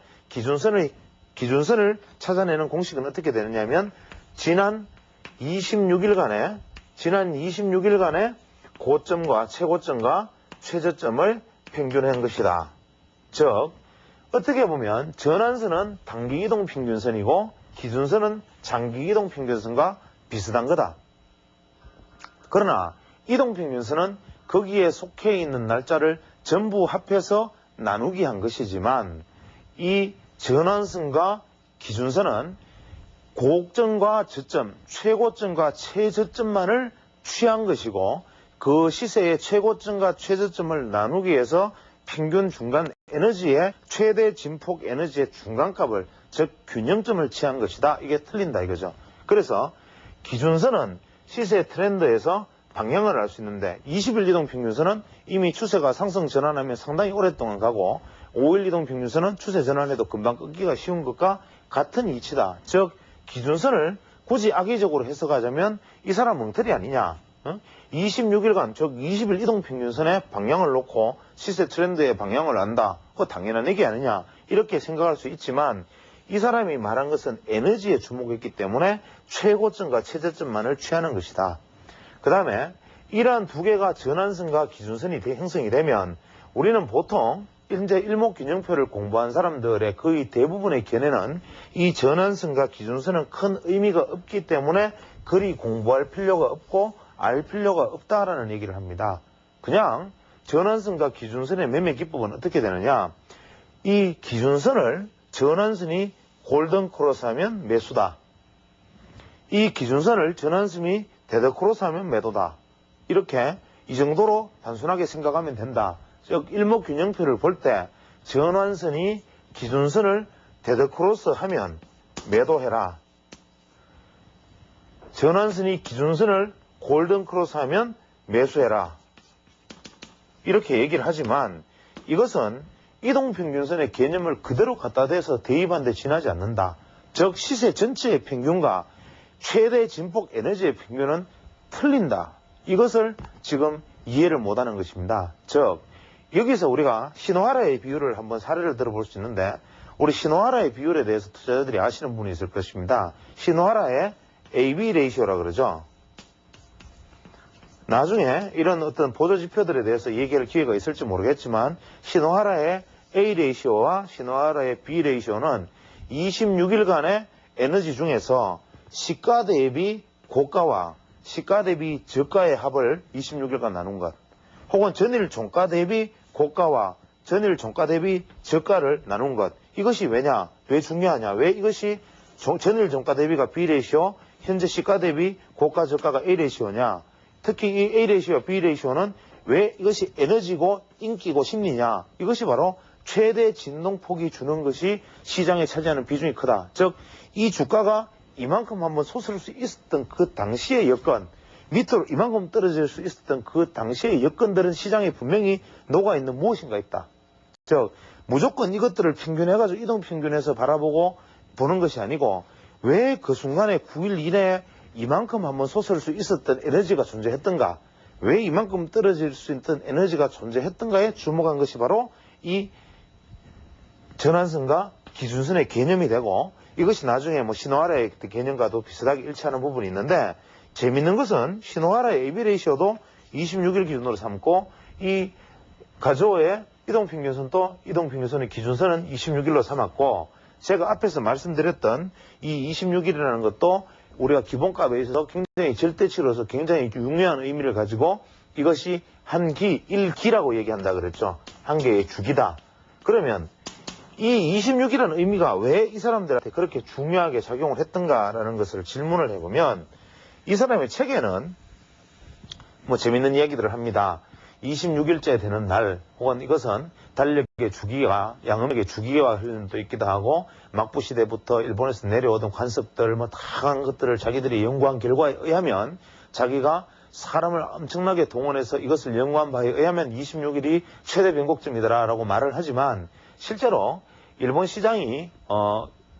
기준선을 찾아내는 공식은 어떻게 되느냐면 지난 26일간의 고점과 최고점과 최저점을 평균한 것이다. 즉 어떻게 보면 전환선은 단기이동 평균선이고 기준선은 장기이동 평균선과 비슷한 거다. 그러나 이동평균선은 거기에 속해 있는 날짜를 전부 합해서 나누기 한 것이지만 이 전환선과 기준선은 고점과 저점, 최고점과 최저점만을 취한 것이고 그 시세의 최고점과 최저점을 나누기 위해서 평균 중간 에너지의 최대 진폭 에너지의 중간값을 즉 균형점을 취한 것이다. 이게 틀린다 이거죠. 그래서 기준선은 시세 트렌드에서 방향을 알 수 있는데 20일 이동 평균선은 이미 추세가 상승 전환하면 상당히 오랫동안 가고 5일 이동 평균선은 추세 전환에도 금방 끊기가 쉬운 것과 같은 이치다. 즉 기준선을 굳이 악의적으로 해석하자면 이 사람 멍터리 아니냐. 26일간 즉 20일 이동 평균선의 방향을 놓고 시세 트렌드의 방향을 안다. 그거 당연한 얘기 아니냐. 이렇게 생각할 수 있지만 이 사람이 말한 것은 에너지에 주목했기 때문에 최고점과 최저점만을 취하는 것이다. 그 다음에 이러한 두 개가 전환선과 기준선이 형성이 되면 우리는 보통 현재 일목균형표를 공부한 사람들의 거의 대부분의 견해는 이 전환선과 기준선은 큰 의미가 없기 때문에 그리 공부할 필요가 없고 알 필요가 없다라는 얘기를 합니다. 그냥 전환선과 기준선의 매매 기법은 어떻게 되느냐. 이 기준선을 전환선이 골든 크로스 하면 매수다. 이 기준선을 전환선이 데드 크로스 하면 매도다. 이렇게 이 정도로 단순하게 생각하면 된다. 즉 일목균형표를 볼 때 전환선이 기준선을 데드 크로스 하면 매도해라. 전환선이 기준선을 골든 크로스 하면 매수해라. 이렇게 얘기를 하지만 이것은 이동평균선의 개념을 그대로 갖다 대서 대입한데 지나지 않는다. 즉 시세 전체의 평균과 최대 진폭 에너지의 평균은 틀린다. 이것을 지금 이해를 못하는 것입니다. 즉 여기서 우리가 시노하라의 비율을 한번 사례를 들어볼 수 있는데 우리 시노하라의 비율에 대해서 투자자들이 아시는 분이 있을 것입니다. 시노하라의 AB 레이시오라 그러죠. 나중에 이런 어떤 보조지표들에 대해서 얘기할 기회가 있을지 모르겠지만 시노하라의 A 레이시오와 시노하라의 B 레이시오는 26일간의 에너지 중에서 시가 대비 고가와 시가 대비 저가의 합을 26일간 나눈 것, 혹은 전일 종가 대비 고가와 전일 종가 대비 저가를 나눈 것. 이것이 왜냐? 왜 중요하냐? 왜 이것이 전일 종가 대비가 B 레이시오, 현재 시가 대비 고가 저가가 A 레이시오냐? 특히 이 A 레이시오, B 레이시오는 왜 이것이 에너지고 인기고 심리냐? 이것이 바로 최대 진동폭이 주는 것이 시장에 차지하는 비중이 크다. 즉 이 주가가 이만큼 한번 솟을 수 있었던 그 당시의 여건, 밑으로 이만큼 떨어질 수 있었던 그 당시의 여건들은 시장에 분명히 녹아있는 무엇인가 있다. 즉 무조건 이것들을 평균해가지고 이동평균해서 바라보고 보는 것이 아니고 왜 그 순간에 9일 이내에 이만큼 한번 솟을 수 있었던 에너지가 존재했던가. 왜 이만큼 떨어질 수 있던 에너지가 존재했던가에 주목한 것이 바로 이 전환선과 기준선의 개념이 되고, 이것이 나중에 뭐 시노하라의 개념과도 비슷하게 일치하는 부분이 있는데, 재밌는 것은 시노하라의 AB 레이시오도 26일 기준으로 삼고, 이 가조어의 이동평균선도 이동평균선의 기준선은 26일로 삼았고, 제가 앞에서 말씀드렸던 이 26일이라는 것도 우리가 기본값에 있어서 굉장히 절대치로서 굉장히 중요한 의미를 가지고, 이것이 한 기, 1기라고 얘기한다 그랬죠. 한 개의 주기다. 그러면 이 26이라는 의미가 왜 이 사람들한테 그렇게 중요하게 작용을 했던가라는 것을 질문을 해보면, 이 사람의 책에는 뭐 재밌는 이야기들을 합니다. 26일째 되는 날, 혹은 이것은 달력의 주기와 양음의 주기와 관련도 있기도 하고, 막부시대부터 일본에서 내려오던 관습들 뭐 다양한 것들을 자기들이 연구한 결과에 의하면, 자기가 사람을 엄청나게 동원해서 이것을 연구한 바에 의하면 26일이 최대 변곡점이더라라고 말을 하지만, 실제로 일본 시장이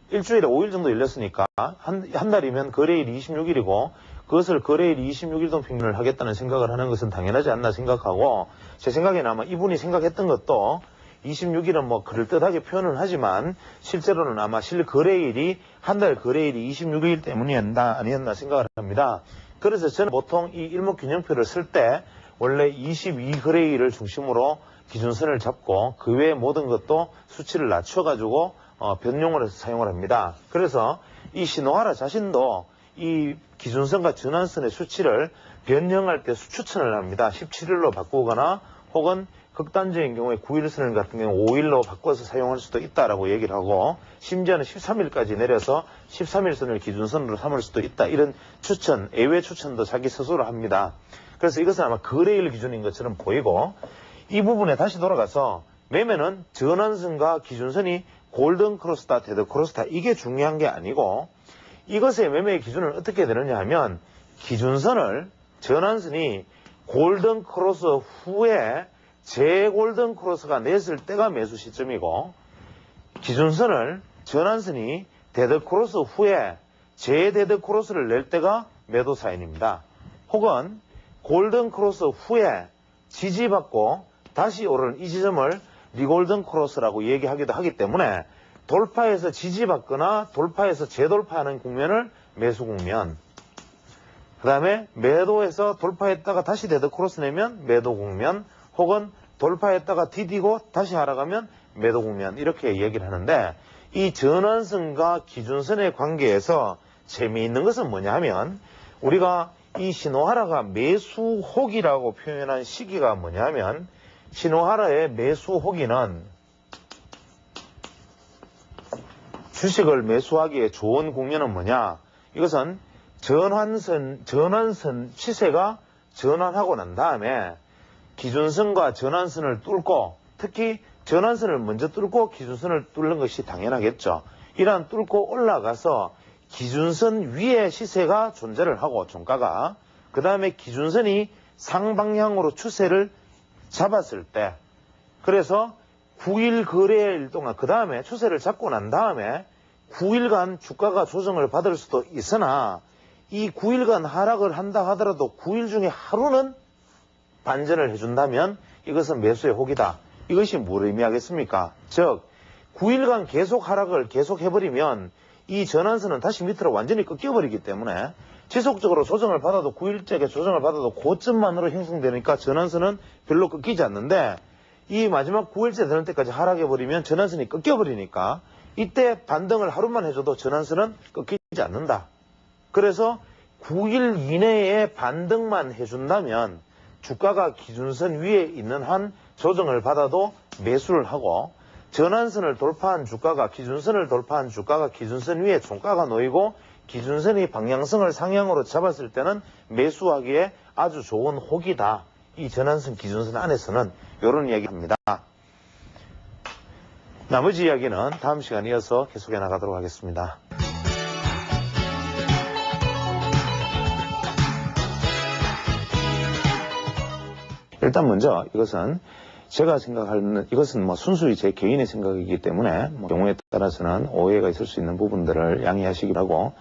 일주일에 5일 정도 열렸으니까 한 달이면 거래일이 26일이고, 그것을 거래일 26일 동평균을 하겠다는 생각을 하는 것은 당연하지 않나 생각하고, 제 생각에는 아마 이분이 생각했던 것도 26일은 뭐 그럴듯하게 표현을 하지만 실제로는 아마 실거래일이 한 달 거래일이 26일 때문이었나 아니었나 생각을 합니다. 그래서 저는 보통 이 일목균형표를 쓸 때 원래 22거래일을 중심으로 기준선을 잡고 그 외의 모든 것도 수치를 낮춰가지고 변용을 해서 사용을 합니다. 그래서 이 시노하라 자신도 이 기준선과 전환선의 수치를 변형할 때 추천을 합니다. 17일로 바꾸거나 혹은 극단적인 경우에 9일선 같은 경우 5일로 바꿔서 사용할 수도 있다라고 얘기를 하고, 심지어는 13일까지 내려서 13일선을 기준선으로 삼을 수도 있다, 이런 추천, 예외 추천도 자기 스스로 합니다. 그래서 이것은 아마 거래일 기준인 것처럼 보이고, 이 부분에 다시 돌아가서 매매는 전환선과 기준선이 골든 크로스다, 데드 크로스다, 이게 중요한 게 아니고, 이것의 매매의 기준은 어떻게 되느냐 하면, 기준선을 전환선이 골든 크로스 후에 제골든 크로스가 냈을 때가 매수 시점이고, 기준선을 전환선이 데드 크로스 후에 제데드 크로스를 낼 때가 매도 사인입니다. 혹은 골든 크로스 후에 지지받고 다시 오르는 이 지점을 리골든 크로스라고 얘기하기도 하기 때문에, 돌파해서 지지받거나 돌파해서 재돌파하는 국면을 매수 국면, 그 다음에 매도해서 돌파했다가 다시 데드 크로스 내면 매도 국면, 혹은 돌파했다가 디디고 다시 하락하면 매도 국면, 이렇게 얘기를 하는데, 이 전환선과 기준선의 관계에서 재미있는 것은 뭐냐 하면, 우리가 이 시노하라가 매수호기라고 표현한 시기가 뭐냐 하면, 시노하라의 매수호기는 주식을 매수하기에 좋은 국면은 뭐냐, 이것은 전환선 시세가 전환하고 난 다음에 기준선과 전환선을 뚫고, 특히 전환선을 먼저 뚫고 기준선을 뚫는 것이 당연하겠죠. 이러한 뚫고 올라가서 기준선 위에 시세가 존재를 하고, 종가가, 그 다음에 기준선이 상방향으로 추세를 잡았을 때, 그래서 9일 거래일 동안, 그 다음에 추세를 잡고 난 다음에 9일간 주가가 조정을 받을 수도 있으나, 이 9일간 하락을 한다 하더라도 9일 중에 하루는 반전을 해준다면 이것은 매수의 혹이다. 이것이 뭘 의미하겠습니까? 즉 9일간 계속 하락을 계속 해버리면 이 전환선은 다시 밑으로 완전히 꺾여버리기 때문에, 지속적으로 조정을 받아도 9일째 조정을 받아도 고점만으로 형성되니까 전환선은 별로 꺾이지 않는데, 이 마지막 9일째 되는 때까지 하락해버리면 전환선이 꺾여버리니까 이때 반등을 하루만 해줘도 전환선은 꺾이지 않는다. 그래서 9일 이내에 반등만 해준다면 주가가 기준선 위에 있는 한 조정을 받아도 매수를 하고, 전환선을 돌파한 주가가, 기준선을 돌파한 주가가 기준선 위에 종가가 놓이고 기준선이 방향성을 상향으로 잡았을 때는 매수하기에 아주 좋은 혹이다. 이 전환선 기준선 안에서는 이런 이야기합니다. 나머지 이야기는 다음 시간에 이어서 계속해 나가도록 하겠습니다. 일단 먼저 이것은 제가 생각하는, 이것은 뭐 순수히 제 개인의 생각이기 때문에 뭐 경우에 따라서는 오해가 있을 수 있는 부분들을 양해하시기 바라고,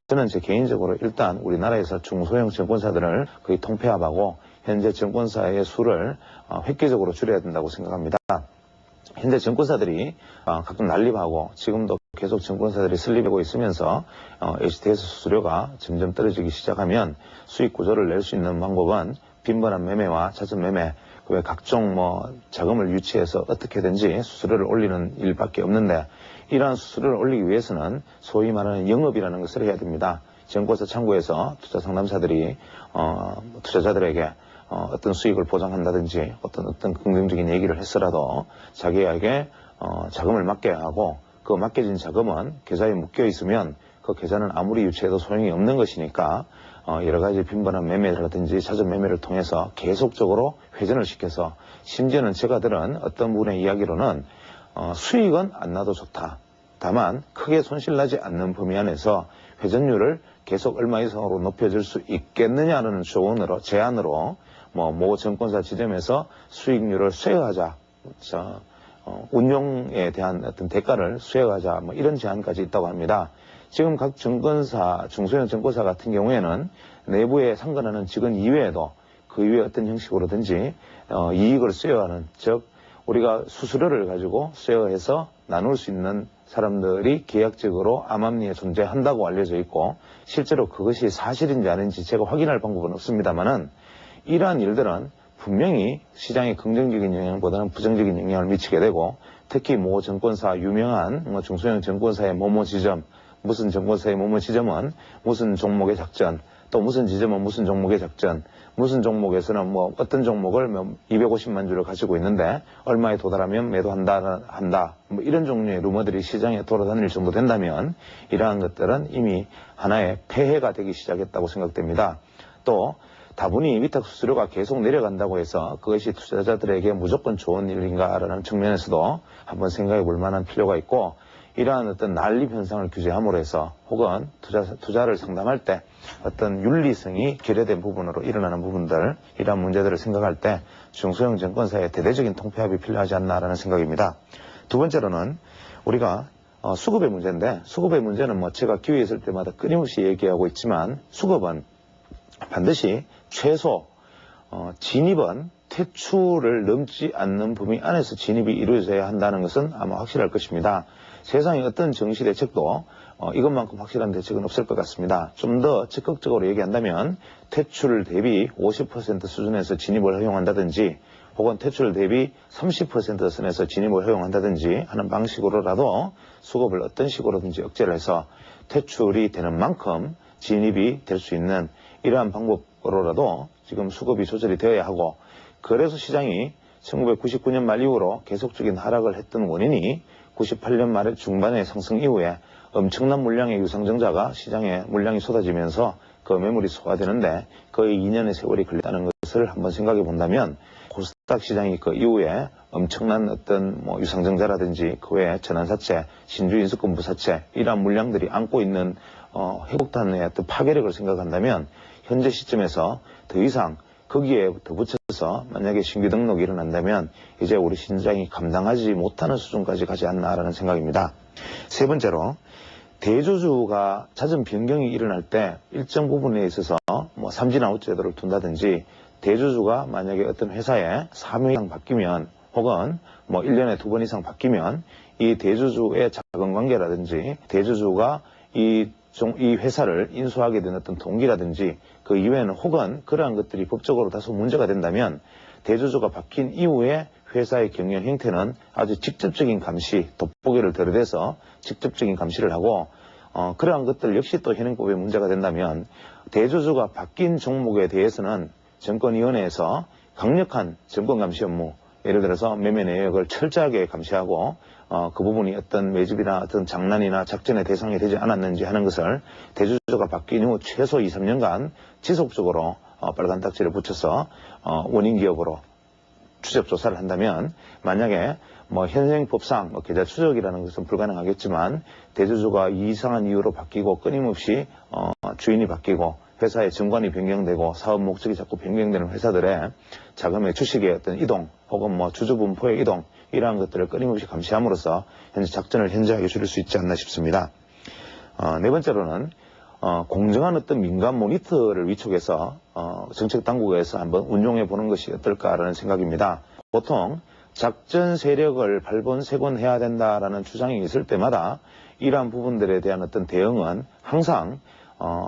저는 제 개인적으로 일단 우리나라에서 중소형 증권사들을 거의 통폐합하고 현재 증권사의 수를 획기적으로 줄여야 된다고 생각합니다. 현재 증권사들이 가끔 난립하고 지금도 계속 증권사들이 설립하고 있으면서 HTS 수수료가 점점 떨어지기 시작하면 수익 구조를 낼 수 있는 방법은 빈번한 매매와 잦은 매매, 그 외 각종 자금을 유치해서 어떻게든지 수수료를 올리는 일밖에 없는데, 이러한 수수료를 올리기 위해서는 소위 말하는 영업이라는 것을 해야 됩니다. 증권사 창구에서 투자 상담사들이 투자자들에게 어떤 수익을 보장한다든지 어떤 긍정적인 얘기를 했더라도 자기에게 자금을 맡겨야 하고, 그 맡겨진 자금은 계좌에 묶여 있으면 그 계좌는 아무리 유치해도 소용이 없는 것이니까 여러 가지 빈번한 매매라든지 잦은 매매를 통해서 계속적으로 회전을 시켜서, 심지어는 제가 들은 어떤 분의 이야기로는 수익은 안 나도 좋다, 다만 크게 손실나지 않는 범위 안에서 회전율을 계속 얼마 이상으로 높여줄 수 있겠느냐는 제안으로 모 증권사 지점에서 수익률을 수여하자, 운용에 대한 어떤 대가를 수여하자, 이런 제안까지 있다고 합니다. 지금 각 증권사, 중소형 증권사 같은 경우에는 내부에 상관하는 직원 이외에도 그 이외 어떤 형식으로든지 이익을 수여하는, 즉 우리가 수수료를 가지고 수여해서 나눌 수 있는 사람들이 계약적으로 암암리에 존재한다고 알려져 있고, 실제로 그것이 사실인지 아닌지 제가 확인할 방법은 없습니다만은, 이러한 일들은 분명히 시장에 긍정적인 영향보다는 부정적인 영향을 미치게 되고, 특히 모 증권사, 유명한 중소형 증권사의 모모 지점, 무슨 증권사의 모모 지점은 무슨 종목의 작전, 또 무슨 지점은 무슨 종목의 작전, 무슨 종목에서는 어떤 종목을 250만 주를 가지고 있는데 얼마에 도달하면 매도한다, 이런 종류의 루머들이 시장에 돌아다닐 정도 된다면, 이러한 것들은 이미 하나의 폐해가 되기 시작했다고 생각됩니다. 또 다분히 위탁 수수료가 계속 내려간다고 해서 그것이 투자자들에게 무조건 좋은 일인가라는 측면에서도 한번 생각해 볼 만한 필요가 있고, 이러한 어떤 난립 현상을 규제함으로 해서, 혹은 투자를 상담할 때 어떤 윤리성이 결여된 부분으로 일어나는 부분들, 이러한 문제들을 생각할 때 중소형 증권사의 대대적인 통폐합이 필요하지 않나라는 생각입니다. 두 번째로는 우리가 수급의 문제인데, 수급의 문제는 제가 기회에 있을 때마다 끊임없이 얘기하고 있지만, 수급은 반드시 최소 진입은 퇴출을 넘지 않는 범위 안에서 진입이 이루어져야 한다는 것은 아마 확실할 것입니다. 세상에 어떤 정시대책도 이것만큼 확실한 대책은 없을 것 같습니다. 좀 더 적극적으로 얘기한다면 퇴출 대비 50% 수준에서 진입을 허용한다든지, 혹은 퇴출 대비 30% 선에서 진입을 허용한다든지 하는 방식으로라도 수급을 어떤 식으로든지 억제를 해서 퇴출이 되는 만큼 진입이 될 수 있는 이러한 방법으로라도 지금 수급이 조절이 되어야 하고, 그래서 시장이 1999년 말 이후로 계속적인 하락을 했던 원인이 98년 말 중반의 상승 이후에 엄청난 물량의 유상증자가 시장에 물량이 쏟아지면서 그 매물이 소화되는데 거의 2년의 세월이 걸렸다는 것을 한번 생각해 본다면, 코스닥 시장이 그 이후에 엄청난 어떤 유상증자라든지 그 외에 전환사채, 신주인수권부사채, 이러한 물량들이 안고 있는 회복단의 어떤 파괴력을 생각한다면, 현재 시점에서 더 이상 거기에 덧붙여서 만약에 신규 등록이 일어난다면 이제 우리 시장이 감당하지 못하는 수준까지 가지 않나라는 생각입니다. 세 번째로, 대주주가 잦은 변경이 일어날 때 일정 부분에 있어서 삼진아웃 제도를 둔다든지, 대주주가 만약에 어떤 회사에 3회 이상 바뀌면, 혹은 1년에 2번 이상 바뀌면 이 대주주의 자금관계라든지 대주주가 이 회사를 인수하게 된 어떤 동기라든지 그 이외에는, 혹은 그러한 것들이 법적으로 다소 문제가 된다면 대주주가 바뀐 이후에 회사의 경영 형태는 아주 직접적인 감시, 돋보기를 들여대서 직접적인 감시를 하고, 그러한 것들 역시 또 현행법에 문제가 된다면 대주주가 바뀐 종목에 대해서는 정권위원회에서 강력한 정권감시 업무, 예를 들어서 매매 내역을 철저하게 감시하고 그 부분이 어떤 매집이나 어떤 장난이나 작전의 대상이 되지 않았는지 하는 것을 대주주가 바뀐 후 최소 2, 3년간 지속적으로 빨간 딱지를 붙여서 원인 기업으로 추적 조사를 한다면, 만약에 현행법상 계좌 추적이라는 것은 불가능하겠지만 대주주가 이상한 이유로 바뀌고 끊임없이 주인이 바뀌고 회사의 정관이 변경되고 사업 목적이 자꾸 변경되는 회사들의 자금의 주식의 어떤 이동, 혹은 주주 분포의 이동, 이러한 것들을 끊임없이 감시함으로써 현재 작전을 현저하게 줄일 수 있지 않나 싶습니다. 네 번째로는 공정한 어떤 민간 모니터를 위촉해서 정책 당국에서 한번 운용해 보는 것이 어떨까라는 생각입니다. 보통 작전 세력을 발본색원해야 된다라는 주장이 있을 때마다 이러한 부분들에 대한 어떤 대응은 항상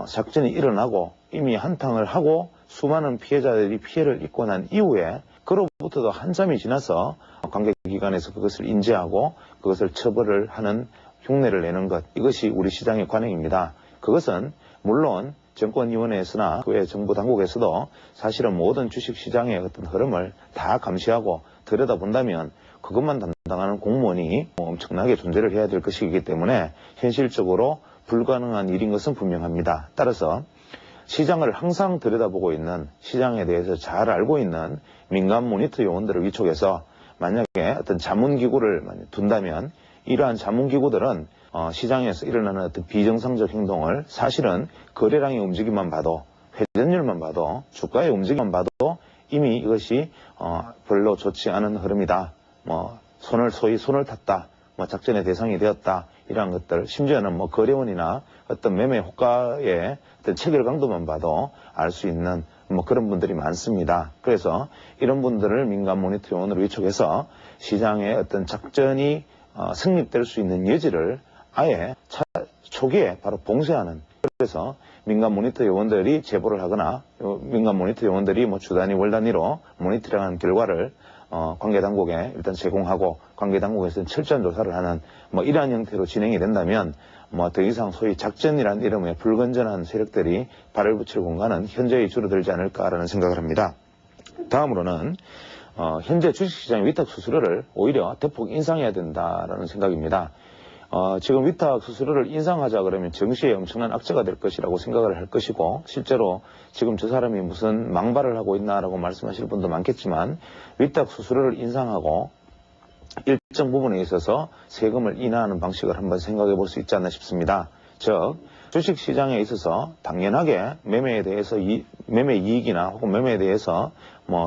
작전이 일어나고 이미 한탕을 하고 수많은 피해자들이 피해를 입고 난 이후에 그로부터도 한참이 지나서 관계기관에서 그것을 인지하고 그것을 처벌을 하는 흉내를 내는 것, 이것이 우리 시장의 관행입니다. 그것은 물론 정권위원회에서나 그 외 정부 당국에서도 사실은 모든 주식시장의 어떤 흐름을 다 감시하고 들여다본다면 그것만 담당하는 공무원이 엄청나게 존재를 해야 될 것이기 때문에 현실적으로 불가능한 일인 것은 분명합니다. 따라서 시장을 항상 들여다보고 있는, 시장에 대해서 잘 알고 있는 민간 모니터 요원들을 위촉해서 만약에 어떤 자문기구를 둔다면 이러한 자문기구들은 시장에서 일어나는 어떤 비정상적 행동을 사실은 거래량의 움직임만 봐도, 회전율만 봐도, 주가의 움직임만 봐도 이미 이것이 별로 좋지 않은 흐름이다. 소위 손을 탔다. 작전의 대상이 되었다. 이러한 것들, 심지어는 거래원이나 어떤 매매 호가의 어떤 체결 강도만 봐도 알 수 있는 그런 분들이 많습니다. 그래서 이런 분들을 민간 모니터 요원으로 위촉해서 시장의 어떤 작전이 성립될 수 있는 여지를 아예 초기에 바로 봉쇄하는, 그래서 민간 모니터 요원들이 제보를 하거나 민간 모니터 요원들이 주 단위 월 단위로 모니터링하는 결과를 관계 당국에 일단 제공하고 관계 당국에서는 철저한 조사를 하는 이러한 형태로 진행이 된다면 더 이상 소위 작전이라는 이름의 불건전한 세력들이 발을 붙일 공간은 현저히 줄어들지 않을까라는 생각을 합니다. 다음으로는 현재 주식시장의 위탁 수수료를 오히려 대폭 인상해야 된다라는 생각입니다. 지금 위탁 수수료를 인상하자 그러면 정시에 엄청난 악재가 될 것이라고 생각을 할 것이고, 실제로 지금 저 사람이 무슨 망발을 하고 있나라고 말씀하실 분도 많겠지만, 위탁 수수료를 인상하고 일정 부분에 있어서 세금을 인하하는 방식을 한번 생각해 볼 수 있지 않나 싶습니다. 즉, 주식시장에 있어서 당연하게 매매에 대해서 매매 이익이나 혹은 매매에 대해서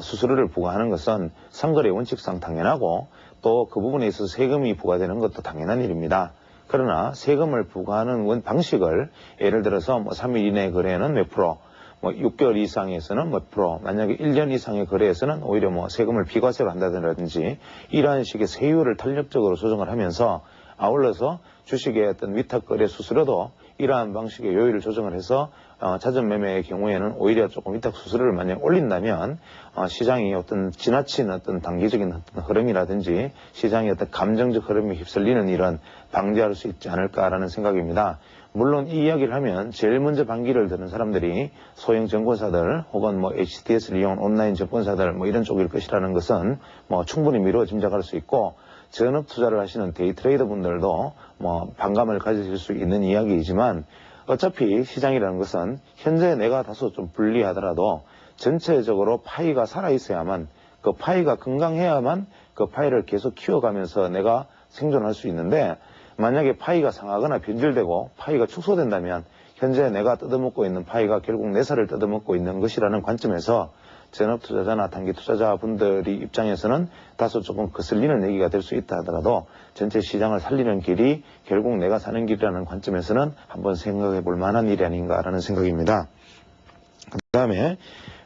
수수료를 부과하는 것은 상거래 원칙상 당연하고, 또 그 부분에 있어서 세금이 부과되는 것도 당연한 일입니다. 그러나 세금을 부과하는 방식을 예를 들어서 3일 이내 거래에는 몇 프로, 6개월 이상에서는 몇 프로, 만약에 1년 이상의 거래에서는 오히려 세금을 비과세로 한다든지 이러한 식의 세율을 탄력적으로 조정을 하면서 아울러서 주식의 어떤 위탁거래 수수료도 이러한 방식의 요율을 조정을 해서 자전 매매의 경우에는 오히려 조금 위탁 수수료를 만약 올린다면 시장이 어떤 지나친 어떤 단기적인 어떤 흐름이라든지 시장의 어떤 감정적 흐름에 휩쓸리는 일은 방지할 수 있지 않을까라는 생각입니다. 물론 이 이야기를 하면 제일 먼저 반기를 드는 사람들이 소형 증권사들 혹은 HTS를 이용한 온라인 증권사들 이런 쪽일 것이라는 것은 충분히 미루어 짐작할 수 있고, 전업 투자를 하시는 데이 트레이더 분들도 반감을 가지실 수 있는 이야기이지만, 어차피 시장이라는 것은 현재 내가 다소 좀 불리하더라도 전체적으로 파이가 살아있어야만, 그 파이가 건강해야만 그 파이를 계속 키워가면서 내가 생존할 수 있는데, 만약에 파이가 상하거나 변질되고 파이가 축소된다면 현재 내가 뜯어먹고 있는 파이가 결국 내 살을 뜯어먹고 있는 것이라는 관점에서 전업 투자자나 단기 투자자분들이 입장에서는 다소 조금 거슬리는 얘기가 될 수 있다 하더라도 전체 시장을 살리는 길이 결국 내가 사는 길이라는 관점에서는 한번 생각해 볼 만한 일이 아닌가라는 생각입니다. 그 다음에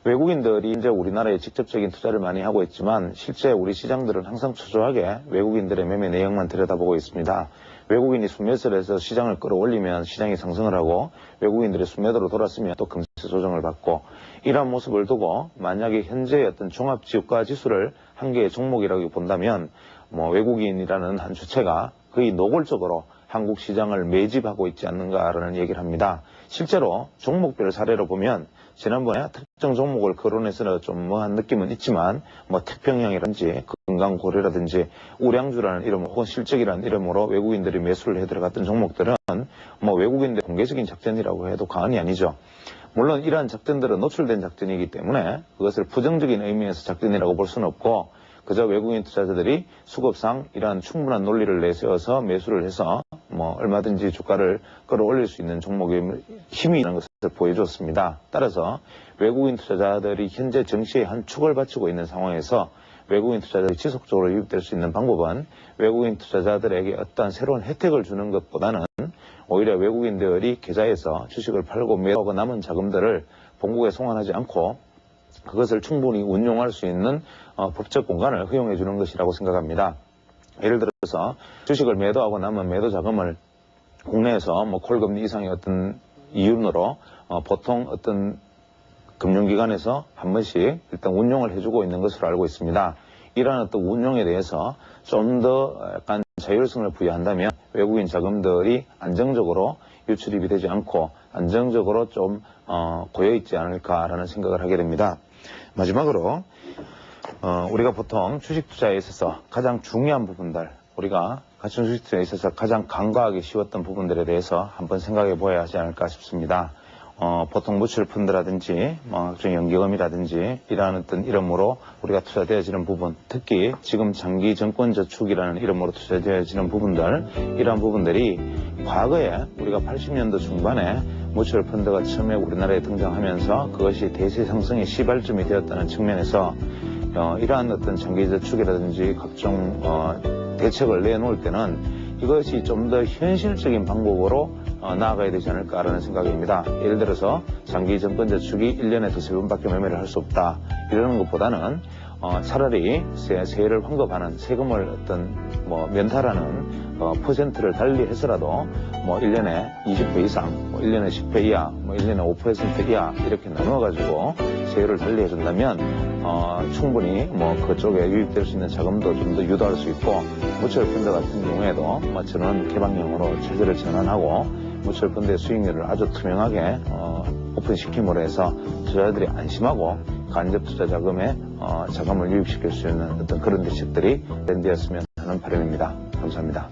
외국인들이 이제 우리나라에 직접적인 투자를 많이 하고 있지만 실제 우리 시장들은 항상 초조하게 외국인들의 매매 내역만 들여다보고 있습니다. 외국인이 순매수를 해서 시장을 끌어올리면 시장이 상승을 하고, 외국인들의 순매도로 돌았으면 또 금세 조정을 받고, 이러한 모습을 두고 만약에 현재의 어떤 종합주가 지수를 한 개의 종목이라고 본다면 외국인이라는 한 주체가 거의 노골적으로 한국 시장을 매집하고 있지 않는가라는 얘기를 합니다. 실제로 종목별 사례로 보면 지난번에 특정 종목을 거론해서는 좀 뭐한 느낌은 있지만 태평양이라든지 건강고려라든지 우량주라는 이름 혹은 실적이라는 이름으로 외국인들이 매수를 해 들어갔던 종목들은 외국인들의 공개적인 작전이라고 해도 과언이 아니죠. 물론 이러한 작전들은 노출된 작전이기 때문에 그것을 부정적인 의미에서 작전이라고 볼 수는 없고, 그저 외국인 투자자들이 수급상 이러한 충분한 논리를 내세워서 매수를 해서 얼마든지 주가를 끌어올릴 수 있는 종목의 힘이 있는 것을 보여줬습니다. 따라서 외국인 투자자들이 현재 증시의 한 축을 바치고 있는 상황에서 외국인 투자자들이 지속적으로 유입될 수 있는 방법은 외국인 투자자들에게 어떠한 새로운 혜택을 주는 것보다는 오히려 외국인들이 계좌에서 주식을 팔고 매도하고 남은 자금들을 본국에 송환하지 않고 그것을 충분히 운용할 수 있는 법적 공간을 허용해 주는 것이라고 생각합니다. 예를 들어서 주식을 매도하고 남은 매도 자금을 국내에서 콜금리 이상의 어떤 이윤으로 보통 어떤 금융기관에서 한 번씩 일단 운용을 해주고 있는 것으로 알고 있습니다. 이러한 어떤 운용에 대해서 좀 더 약간 자율성을 부여한다면 외국인 자금들이 안정적으로 유출입이 되지 않고 안정적으로 좀 고여있지 않을까라는 생각을 하게 됩니다. 마지막으로 우리가 보통 주식 투자에 있어서 가장 중요한 부분들, 우리가 가치 주식 투자에 있어서 가장 간과하기 쉬웠던 부분들에 대해서 한번 생각해 보아야 하지 않을까 싶습니다. 보통 무출펀드라든지 각종 연기금이라든지 이러한 어떤 이름으로 우리가 투자되어지는 부분, 특히 지금 장기 정권저축이라는 이름으로 투자되어지는 부분들, 이러한 부분들이 과거에 우리가 80년도 중반에 무출펀드가 처음에 우리나라에 등장하면서 그것이 대세 상승의 시발점이 되었다는 측면에서 이러한 어떤 장기저축이라든지 각종 대책을 내놓을 때는 이것이 좀 더 현실적인 방법으로 나아가야 되지 않을까라는 생각입니다. 예를 들어서 장기 정권저축이 1년에 두세 번밖에 매매를 할 수 없다. 이러는 것보다는 차라리 세를 환급하는 세금을 어떤 면탈하는 퍼센트를 달리 해서라도 1년에 20배 이상, 1년에 10배 이하, 1년에 5% 이하 이렇게 나누어가지고 세율을 달리 해준다면 충분히 그쪽에 유입될 수 있는 자금도 좀 더 유도할 수 있고 무철펀드 같은 경우에도 저는 개방형으로 체제를 전환하고 무철펀드의 수익률을 아주 투명하게 오픈시킴으로 해서 투자자들이 안심하고 간접 투자 자금에 자금을 유입시킬 수 있는 어떤 그런 대책들이 마련되었으면 하는 바람입니다. 감사합니다.